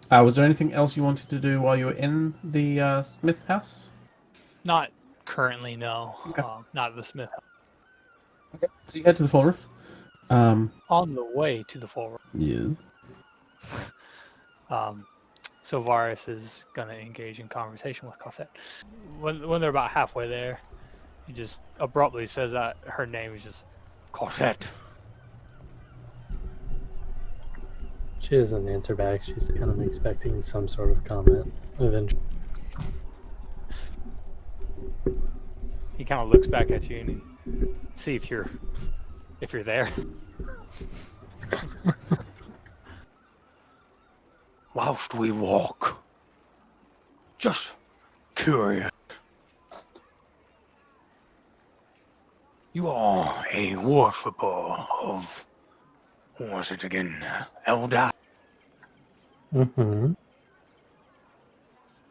Was there anything else you wanted to do while you were in the Smith house? Not currently, no. Okay. Not at the Smith. Okay. So you head to the full roof. On the way to the forward. Yes. So Varus is going to engage in conversation with Cosette. When they're about halfway there, he just abruptly says that her name is just Cosette. She doesn't answer back. She's kind of expecting some sort of comment eventually. He kind of looks back at you and he see if you're there. Whilst we walk, just curious. You are a worshipper of, what was it again, Eldar? Mm-hmm.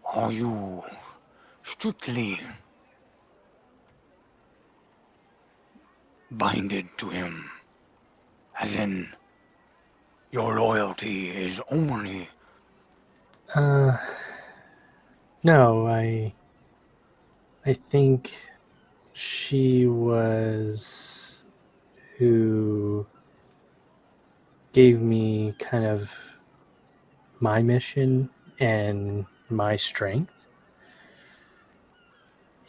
Are you strictly binded to him? As in, your loyalty is only... No, I think she was who gave me kind of my mission and my strength.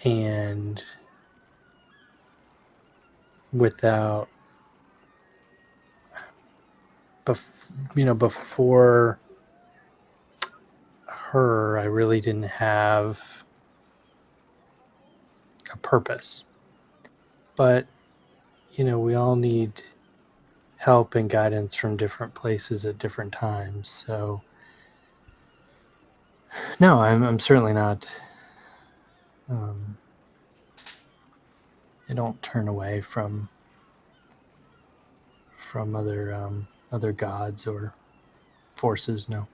And without, before her, I really didn't have a purpose. But, we all need help and guidance from different places at different times. So, no, I'm certainly not. I don't turn away from other gods or forces. No.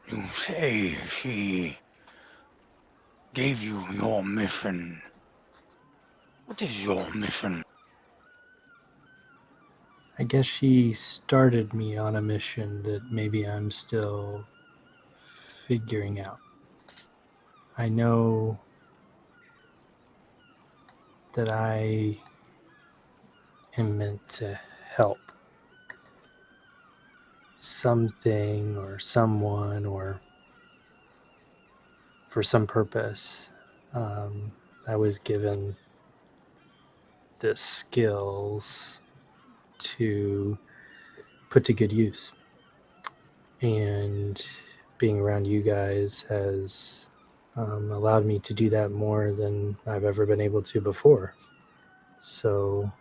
You say she gave you your mission. What is your mission? I guess she started me on a mission that maybe I'm still figuring out. I know that I am meant to help something or someone or for some purpose. I was given the skills to put to good use. And being around you guys has allowed me to do that more than I've ever been able to before. So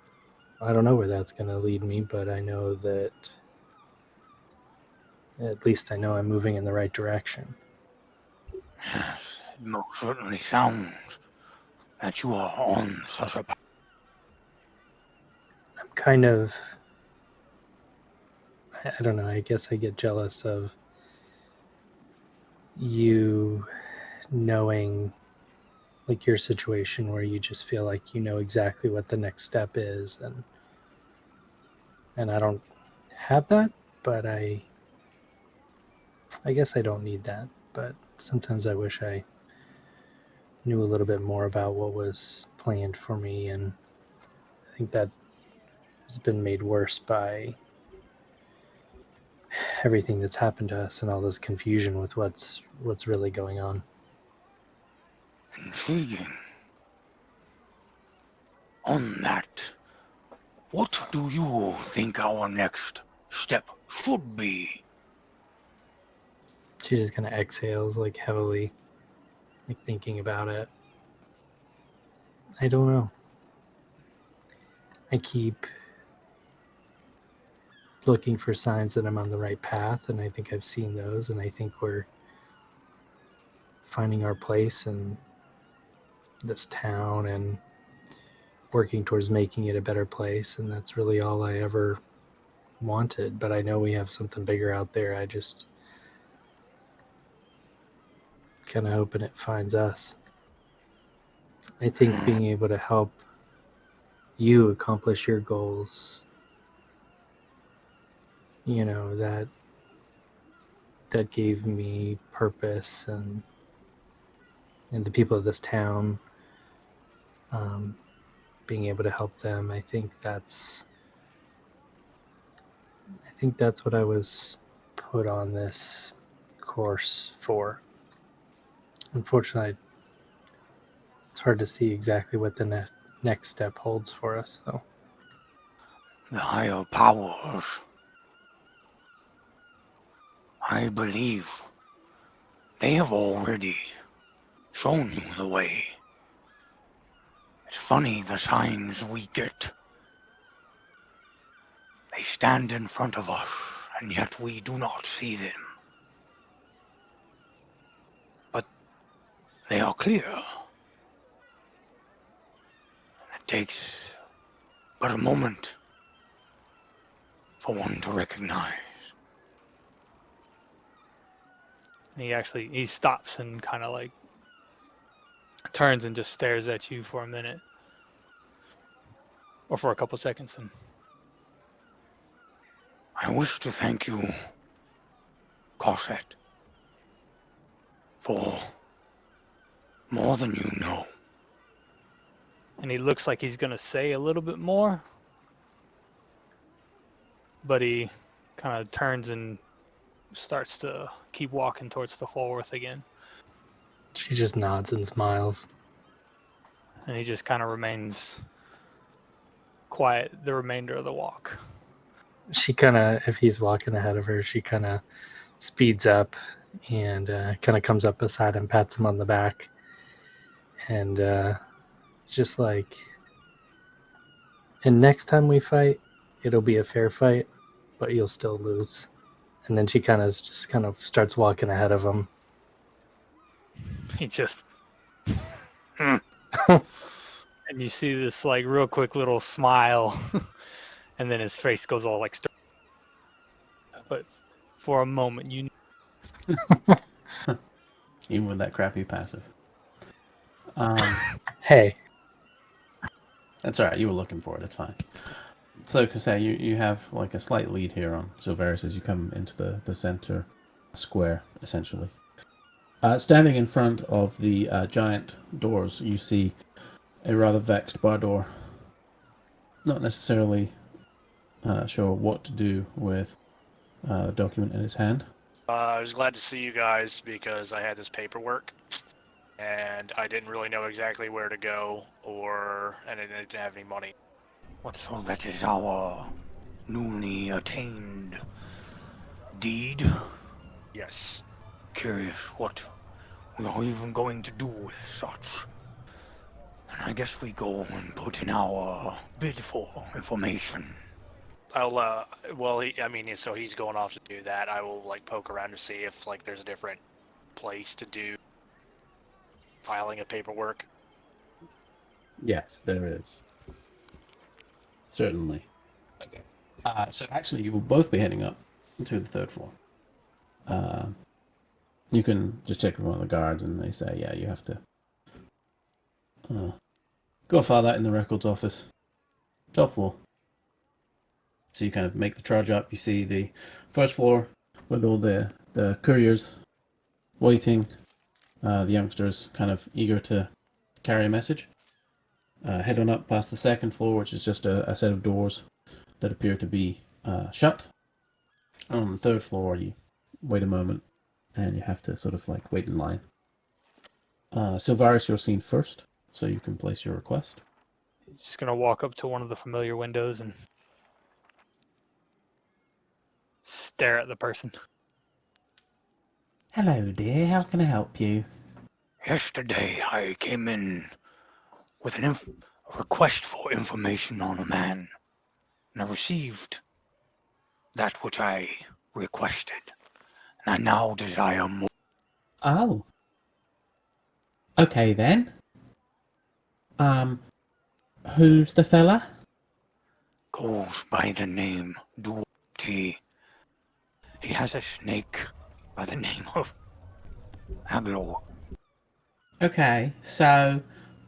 I don't know where that's going to lead me, but I know that at least I know I'm moving in the right direction. Yes, it most certainly sounds that you are on such a path. I'm kind of, I don't know, I guess I get jealous of you knowing like your situation where you just feel like you know exactly what the next step is, and I don't have that, but I guess I don't need that, but sometimes I wish I knew a little bit more about what was planned for me, and I think that has been made worse by everything that's happened to us and all this confusion with what's really going on. Intriguing. On that, what do you think our next step should be? She just kind of exhales, like heavily, like thinking about it. I don't know. I keep looking for signs that I'm on the right path, and I think I've seen those, and I think we're finding our place in this town and working towards making it a better place, and that's really all I ever wanted. But I know we have something bigger out there. I just kind of hoping it finds us. I think being able to help you accomplish your goals, you know, that gave me purpose, and the people of this town, being able to help them. I think that's what I was put on this course for. Unfortunately, it's hard to see exactly what the next step holds for us, though. The higher powers, I believe, they have already shown you the way. It's funny, the signs we get. They stand in front of us, and yet we do not see them. But they are clear. It takes but a moment for one to recognize. He stops and kind of like turns and just stares at you for a minute or for a couple seconds. And I wish to thank you, Cosette, for more than you know. and he looks like he's gonna say a little bit more, but he kind of turns and starts to keep walking towards the Fulworth again. She just nods and smiles. And he just kind of remains quiet the remainder of the walk. She kind of, if he's walking ahead of her, she kind of speeds up and kind of comes up beside him, pats him on the back, and just like, and next time we fight, it'll be a fair fight, but you'll still lose. And then she kind of starts walking ahead of him. He just... And you see this like real quick little smile, and then his face goes all like... But for a moment, you... Even with that crappy passive. Hey. That's alright, you were looking for it, it's fine. So, Kasei, you have like a slight lead here on Silveris as you come into the center square, essentially. Standing in front of the giant doors, you see a rather vexed Bardor. Not necessarily sure what to do with the document in his hand. I was glad to see you guys because I had this paperwork and I didn't really know exactly where to go, and I didn't have any money. So that is our newly attained deed? Yes. Curious what we are even going to do with such. And I guess we go and put in our bid for information. I'll, so he's going off to do that. I will, poke around to see if, there's a different place to do filing of paperwork. Yes, there is. Certainly. Okay. So actually, you will both be heading up to the third floor. You can just check with one of the guards, and they say, yeah, you have to go file that in the records office. Top floor. So you kind of make the trudge up. You see the first floor with all the couriers waiting. The youngsters kind of eager to carry a message. Head on up past the second floor, which is just a set of doors that appear to be shut. On the third floor, you wait a moment, and you have to sort of wait in line. Silvaris, you're seen first, so you can place your request. Just gonna walk up to one of the familiar windows and stare at the person. Hello, dear. How can I help you? Yesterday, I came in with a request for information on a man, and I received that which I requested, and I now desire more. Oh. Okay then. Who's the fella? Goes by the name Duarte. He has a snake by the name of Aglor. Okay, so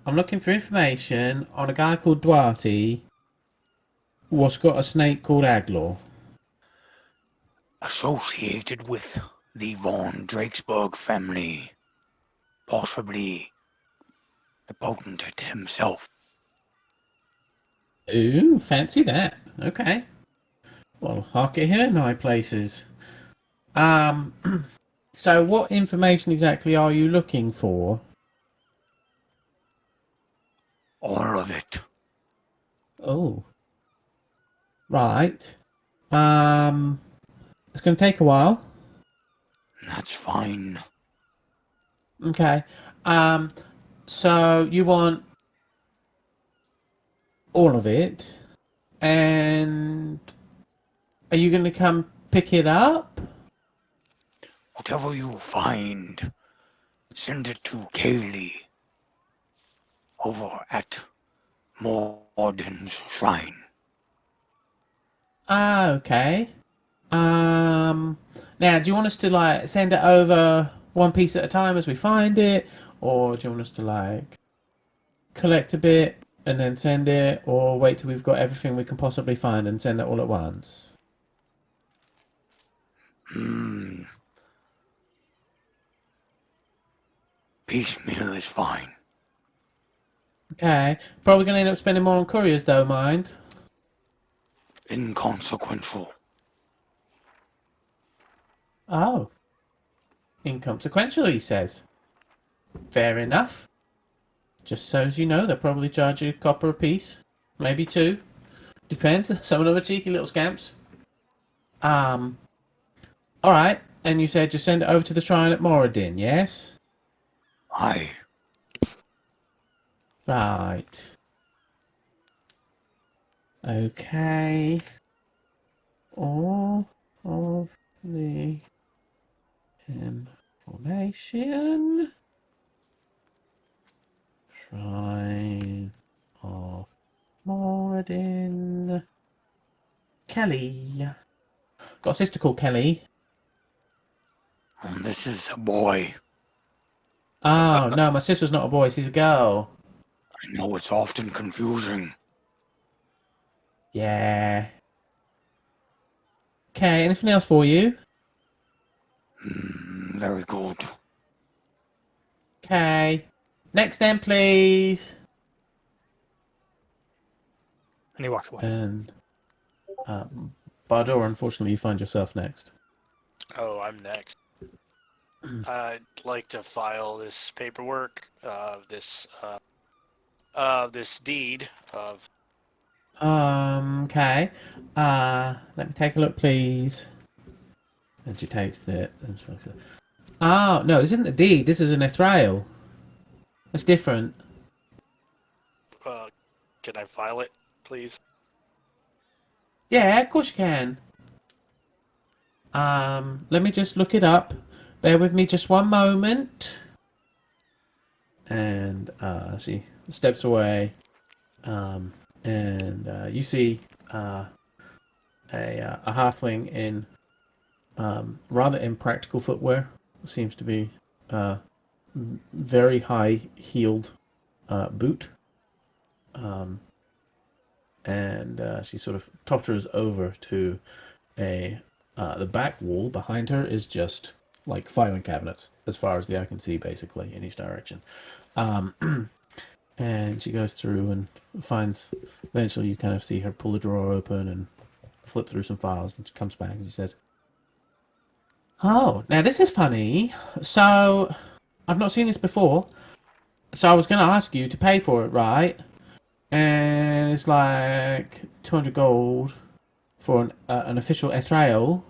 I'm looking for information on a guy called Duarte what's got a snake called Aglor. Associated with the von Drakesburg family. Possibly the potentate himself. Ooh, fancy that. Okay. Well, I'll get him in my places. So what information exactly are you looking for? All of it. Oh. Right. It's going to take a while. That's fine. Okay. So you want all of it, and are you going to come pick it up? Whatever you find, send it to Kaylee over at Morden's Shrine. Ah, okay. Now, do you want us to like send it over one piece at a time as we find it, or do you want us to like collect a bit and then send it, or wait till we've got everything we can possibly find and send it all at once? Piecemeal is fine. Okay. Probably going to end up spending more on couriers, though, mind. Inconsequential. Oh. Inconsequential, he says. Fair enough. Just so as you know, they'll probably charge you a copper apiece. Maybe two. Depends. Some of them are cheeky little scamps. Alright. And you said just send it over to the shrine at Moradin, yes? Aye. Right. Okay. All of the information. Shrine of Moradin. Kelly. Got a sister called Kelly. And this is a boy. Oh, no, my sister's not a boy, she's a girl. I know it's often confusing. Yeah. Okay, anything else for you? Very good. Okay. Next then, please. And he walks away. And Bardor, unfortunately, you find yourself next. Oh, I'm next. I'd like to file this paperwork, this deed of. Okay. Let me take a look, please. And she takes it. Oh, no, this isn't a deed. This is an ethereal. That's different. Can I file it, please? Yeah, of course you can. Let me just look it up. Bear with me just one moment. And she steps away. And you see a halfling in rather impractical footwear. Seems to be very high-heeled boot. And she sort of totters over to the back wall. Behind her is just like filing cabinets, as far as the eye can see, basically, in each direction. And she goes through and finds, eventually you kind of see her pull the drawer open and flip through some files, and she comes back and she says, "Oh, now this is funny. So, I've not seen this before. So I was going to ask you to pay for it, right? and it's like 200 gold for an official Ethereal.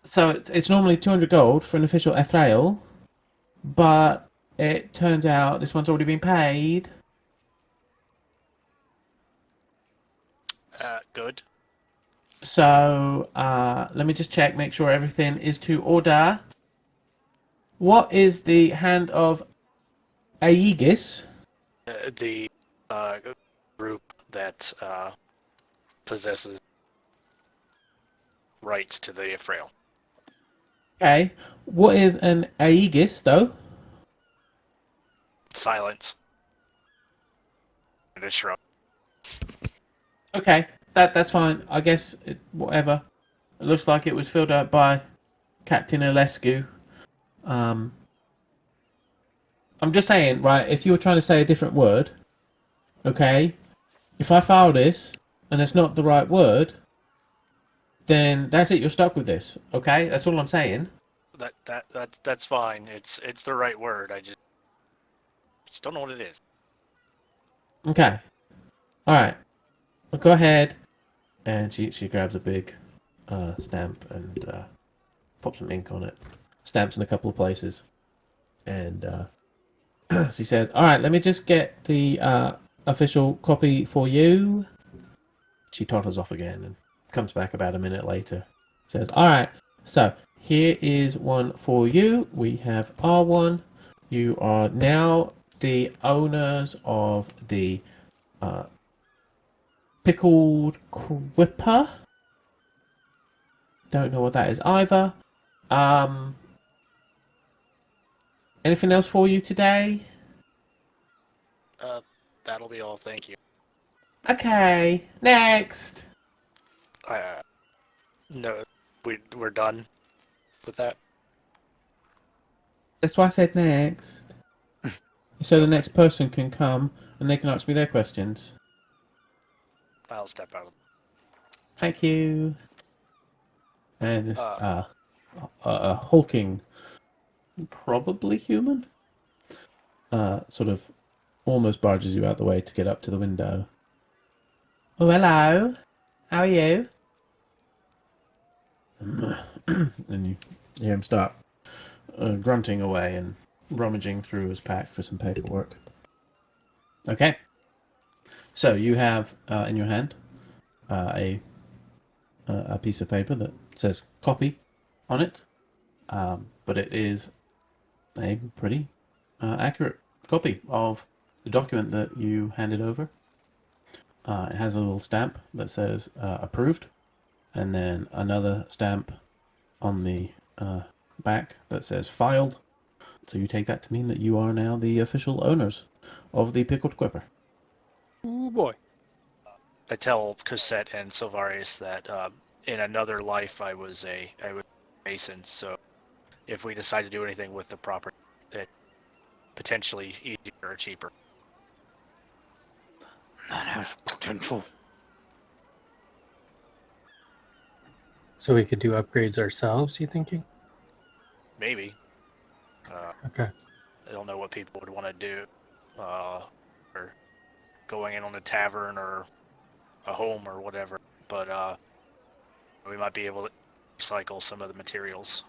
So it's normally 200 gold for an official Ethereal, but it turns out this one's already been paid. Good. So let me just check, make sure everything is to order. What is the hand of Aegis? The group that possesses rights to the frail. Okay. What is an Aegis, though? Silence. And a shrug. Okay, that's fine. I guess whatever. It looks like it was filled out by Captain Alescu. I'm just saying, right? If you were trying to say a different word, okay. If I file this and it's not the right word, then that's it. You're stuck with this. Okay, that's all I'm saying. That's fine. It's the right word. I just don't know what it is. Okay. All right. Well, go ahead. And she grabs a big stamp and pops some ink on it. Stamps in a couple of places. And she says, all right, let me just get the official copy for you. She totters off again and comes back about a minute later. Says, all right, so here is one for you. We have R1. You are now the owners of the Pickled Quipper. Don't know what that is either. Anything else for you today? That'll be all. Thank you. Okay, next. No, we're done with that. That's why I said next. So the next person can come and they can ask me their questions. I'll step out. Thank you. And this hulking, probably human, sort of almost barges you out the way to get up to the window. Oh, hello. How are you? And you hear him start grunting away and rummaging through his pack for some paperwork. Okay. So you have in your hand a piece of paper that says copy on it, but it is a pretty accurate copy of the document that you handed over. It has a little stamp that says approved, and then another stamp on the back that says filed. So you take that to mean that you are now the official owners of the Pickled Quipper. Oh boy. I tell Cosette and Silvarius that in another life I was a mason, so if we decide to do anything with the property, it potentially easier or cheaper. That has potential. So we could do upgrades ourselves, you thinking? Maybe. Okay. I don't know what people would want to do, or going in on a tavern or a home or whatever, but we might be able to recycle some of the materials.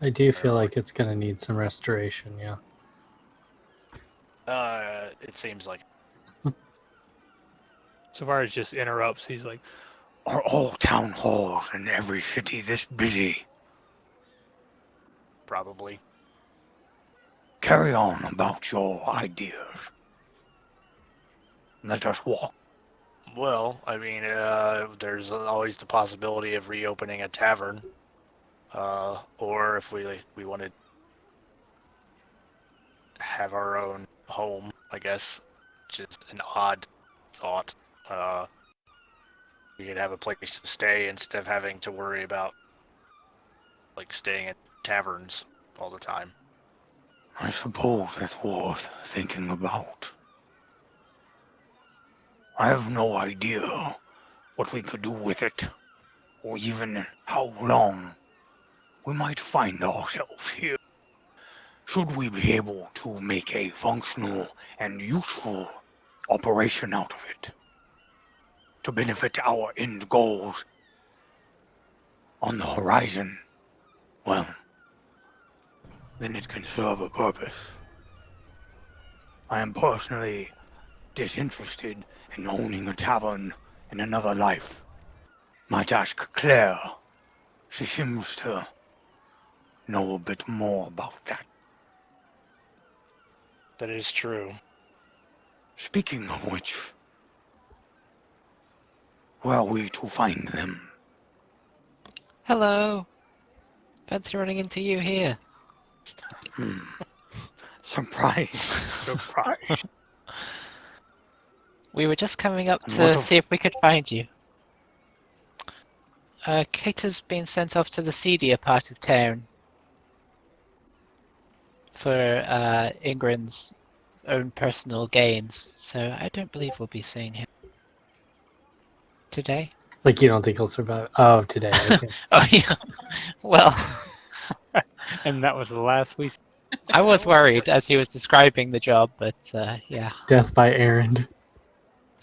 I do feel like it's going to need some restoration, yeah. It seems like. Savarius just interrupts. He's like, Are all town halls in every city this busy? Probably. Carry on about your ideas. Let us walk. Well, I mean, there's always the possibility of reopening a tavern, or if we wanted to have our own home, I guess, which is an odd thought. We could have a place to stay instead of having to worry about like staying at taverns all the time. I suppose it's worth thinking about. I have no idea what we could do with it, or even how long we might find ourselves here. Should we be able to make a functional and useful operation out of it to benefit our end goals on the horizon, well, then it can serve a purpose. I am personally disinterested in owning a tavern in another life. Might ask Claire. She seems to know a bit more about that. That is true. Speaking of which, where are we to find them? Hello. Fancy running into you here. Surprise. Surprise. We were just coming up And to what of- see if we could find you. Cater's been sent off to the seedier part of town for Ingrin's own personal gains, so I don't believe we'll be seeing him today. Like, you don't think he'll survive? Oh, today. Okay. Oh yeah. Well, And that was the last we. I was worried as he was describing the job, but yeah. Death by errand.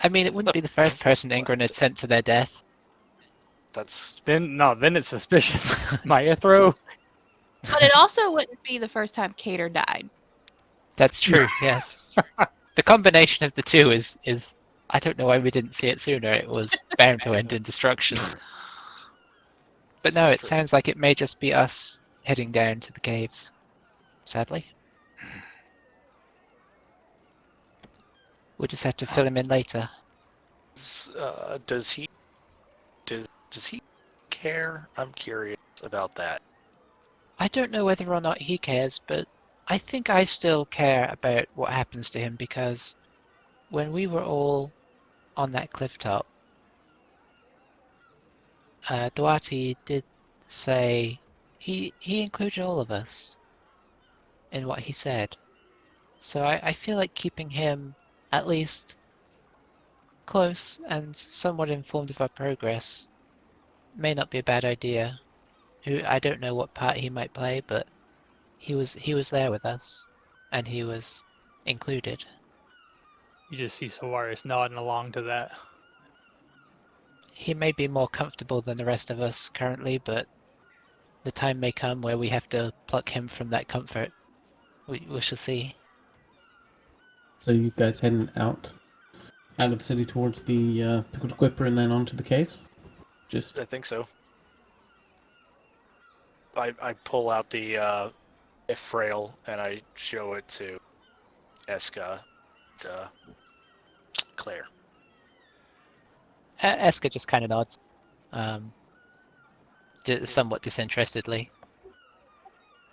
I mean, it wouldn't be the first person Ingrid had sent to their death. That's Then it's suspicious. Maestro. But it also wouldn't be the first time Cater died. That's true, yes. The combination of the two is I don't know why we didn't see it sooner. It was bound to end in destruction. But no, it sounds like it may just be us heading down to the caves, sadly. We'll just have to fill him in later. does he care? I'm curious about that. I don't know whether or not he cares, but I think I still care about what happens to him because when we were all on that cliff top, Duarte did say he included all of us in what he said. So I feel like keeping him at least close and somewhat informed of our progress may not be a bad idea. I don't know what part he might play, but he was there with us, and he was included. You just see Solaris nodding along to that. He may be more comfortable than the rest of us currently, but the time may come where we have to pluck him from that comfort. We shall see. So you guys heading out of the city towards the Pickled Quipper and then onto the caves? Just I think so. I pull out the frail and I show it to Eska and Claire. Eska just kind of nods, somewhat disinterestedly.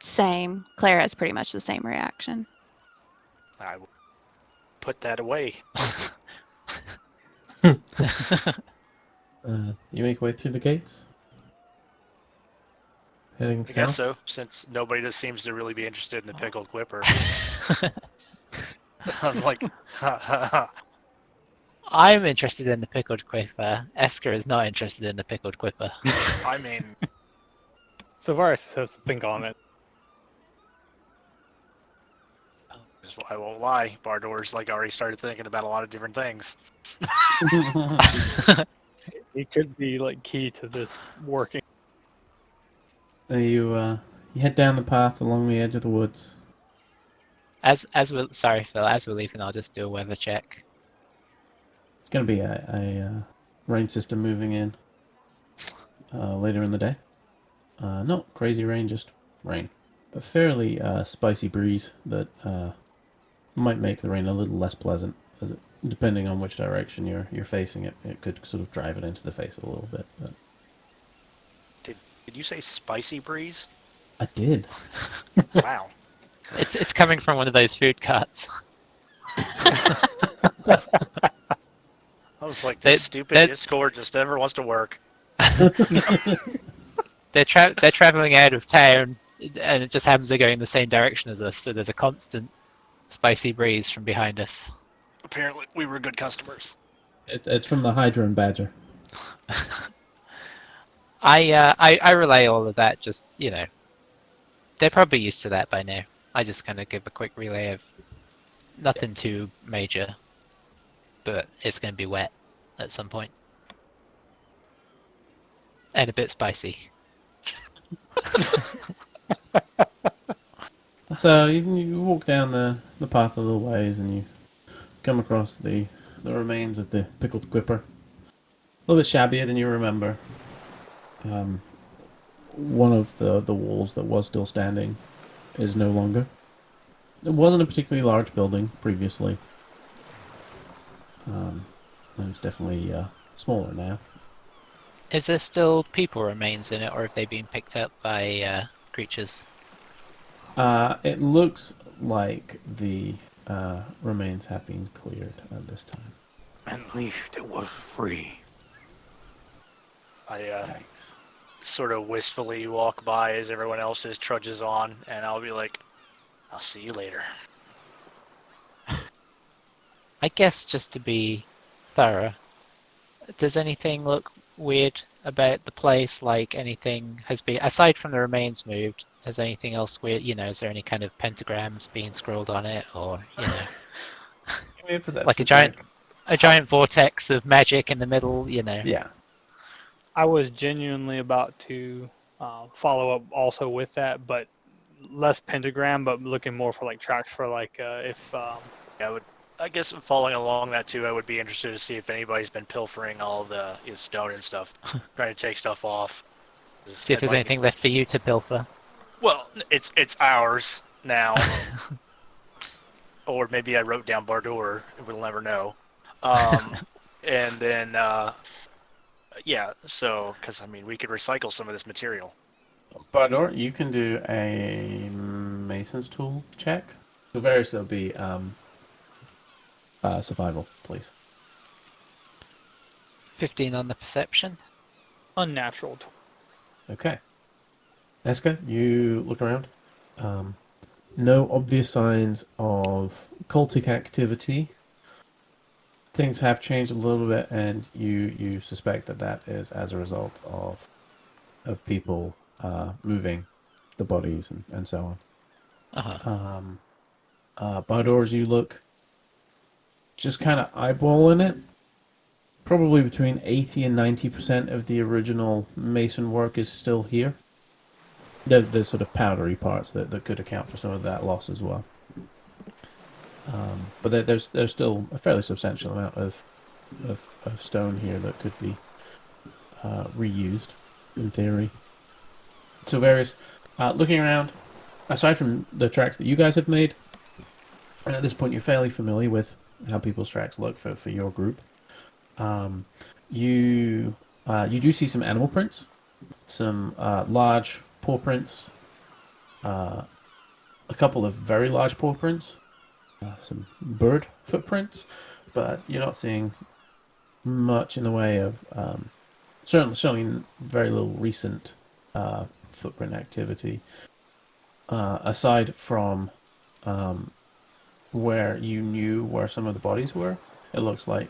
Same. Claire has pretty much the same reaction. I will put that away. you make your way through the gates? Heading I south? guess so, since nobody just seems to really be interested in the pickled Quipper. I'm like, ha ha ha. I'm interested in the pickled Quipper. Eska is not interested in the pickled Quipper. I mean, Solaris has to think on it. I won't lie. Bardor's like already started thinking about a lot of different things. It could be like key to this working. You head down the path along the edge of the woods. Sorry, Phil. As we're leaving, I'll just do a weather check. It's going to be a rain system moving in later in the day. Not crazy rain, just rain. A fairly spicy breeze that might make the rain a little less pleasant, depending on which direction you're facing it. It could sort of drive it into the face a little bit. But Did you say spicy breeze? I did. Wow. It's coming from one of those food carts. I was like, this stupid Discord just never wants to work. They're traveling out of town, and it just happens they're going the same direction as us. So there's a constant spicy breeze from behind us. Apparently, we were good customers. It's from the Hydra and Badger. I relay all of that. Just they're probably used to that by now. I just kind of give a quick relay of nothing too major. but it's going to be wet at some point. And a bit spicy. So you walk down the path a little ways, and you come across the remains of the Pickled Quipper. A little bit shabbier than you remember. One of the walls that was still standing is no longer. It wasn't a particularly large building previously. And it's definitely smaller now. Is there still people remains in it, or have they been picked up by creatures? It looks like the remains have been cleared at this time. At least it was free. I Thanks. sort of wistfully walk by as everyone else just trudges on, and I'll be like, I'll see you later. I guess just to be thorough, does anything look weird about the place? Like anything has been, aside from the remains moved, has anything else weird? You know, is there any kind of pentagrams being scrolled on it, or you know, Give me a perception like a check. giant vortex of magic in the middle? You know. Yeah. I was genuinely about to follow up also with that, but less pentagram, but looking more for like tracks for like if I guess following along that too, I would be interested to see if anybody's been pilfering all the stone and stuff, trying to take stuff off. See if there's anything left for you to pilfer. Well, it's ours now. Or maybe I wrote down Bardor. We'll never know. And then, yeah, so, because, I mean, we could recycle some of this material. Bardor, you can do a Mason's Tool check. So various will be survival, please. 15 on the perception. unnatural. Okay. Eska, you look around. No obvious signs of cultic activity. Things have changed a little bit, and you suspect that is as a result of people moving the bodies and so on. Bardor, as you look, just kind of eyeballing it, probably between 80 and 90% of the original mason work is still here. There's sort of powdery parts that could account for some of that loss as well. But there's still a fairly substantial amount of stone here that could be reused, in theory. So various, looking around, aside from the tracks that you guys have made, and at this point you're fairly familiar with how people's tracks look for your group. You do see some animal prints, some large paw prints, a couple of very large paw prints, some bird footprints, but you're not seeing much in the way of certainly very little recent footprint activity, aside from where you knew where some of the bodies were. It looks like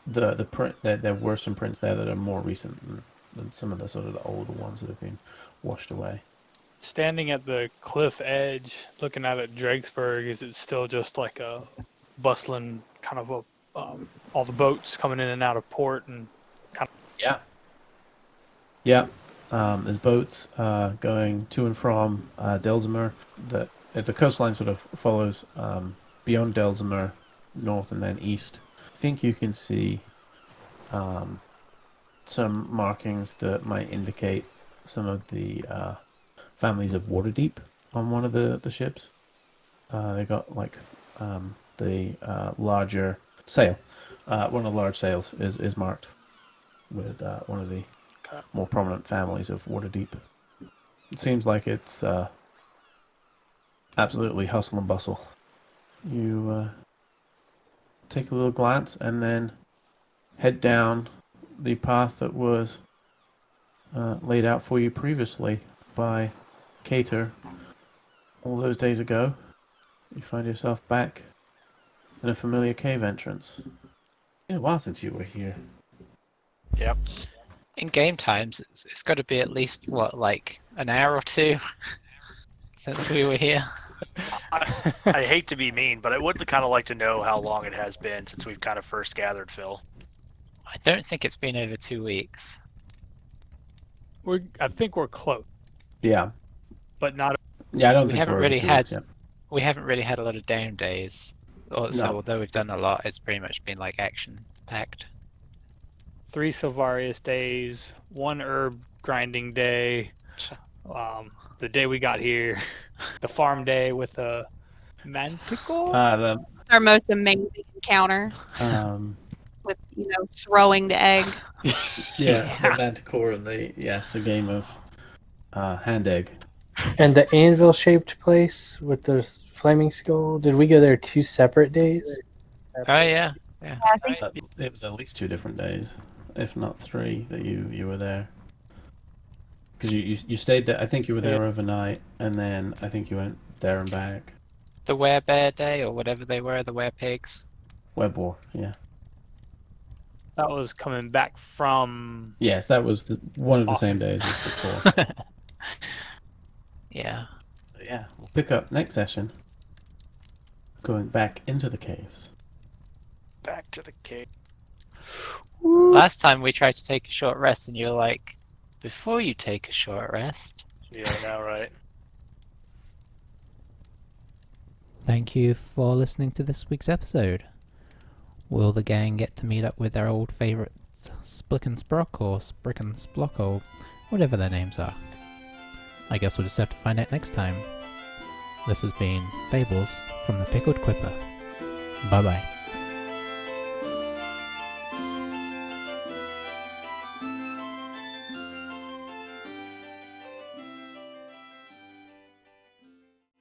the print there were some prints there that are more recent than some of the sort of the older ones that have been washed away. Standing at the cliff edge, looking out at Drakesburg, is it still just like a bustling kind of all the boats coming in and out of port and kind of... Yeah. There's boats going to and from Delzimer. The coastline sort of follows beyond Delzimer, north and then east. I think you can see some markings that might indicate some of the families of Waterdeep on one of the ships. They got like the larger sail. One of the large sails is marked with one of the more prominent families of Waterdeep. It seems like it's absolutely hustle and bustle. You take a little glance and then head down the path that was laid out for you previously by Cater all those days ago. You find yourself back in a familiar cave entrance. It's been a while since you were here. Yep. In game times, it's got to be at least, what, like an hour or two since we were here? I hate to be mean, but I would kind of like to know how long it has been since we've kind of first gathered, Phil. I don't think it's been over 2 weeks. I think we're close, Yeah. but not. Yeah, I don't We think haven't we're really over 2 had weeks yet. we haven't really had a lot of down days. So No. although we've done a lot, it's pretty much been like action packed. 3 Silvarius days, 1 herb grinding day, the day we got here, the farm day with a manticore. Our most amazing encounter with throwing the egg. the Manticore and the game of hand egg. And the anvil-shaped place with the flaming skull. Did we go there 2 separate days? Oh yeah. I think It was at least 2 different days, if not 3, that you were there. Because you stayed there. I think you were there overnight, and then I think you went there and back. The werebear day or whatever they were, the werepigs. Web War, yeah. That was coming back from. Yes, that was one of the same days as before. Yeah. But yeah, we'll pick up next session. Going back into the caves. Back to the cave. Last time we tried to take a short rest and you were like, before you take a short rest. Yeah, I know, right? Thank you for listening to this week's episode. Will the gang get to meet up with their old favourites Splick and Sprock or Sprick and Splock or whatever their names are? I guess we'll just have to find out next time. This has been Fables from the Pickled Quipper. Bye bye.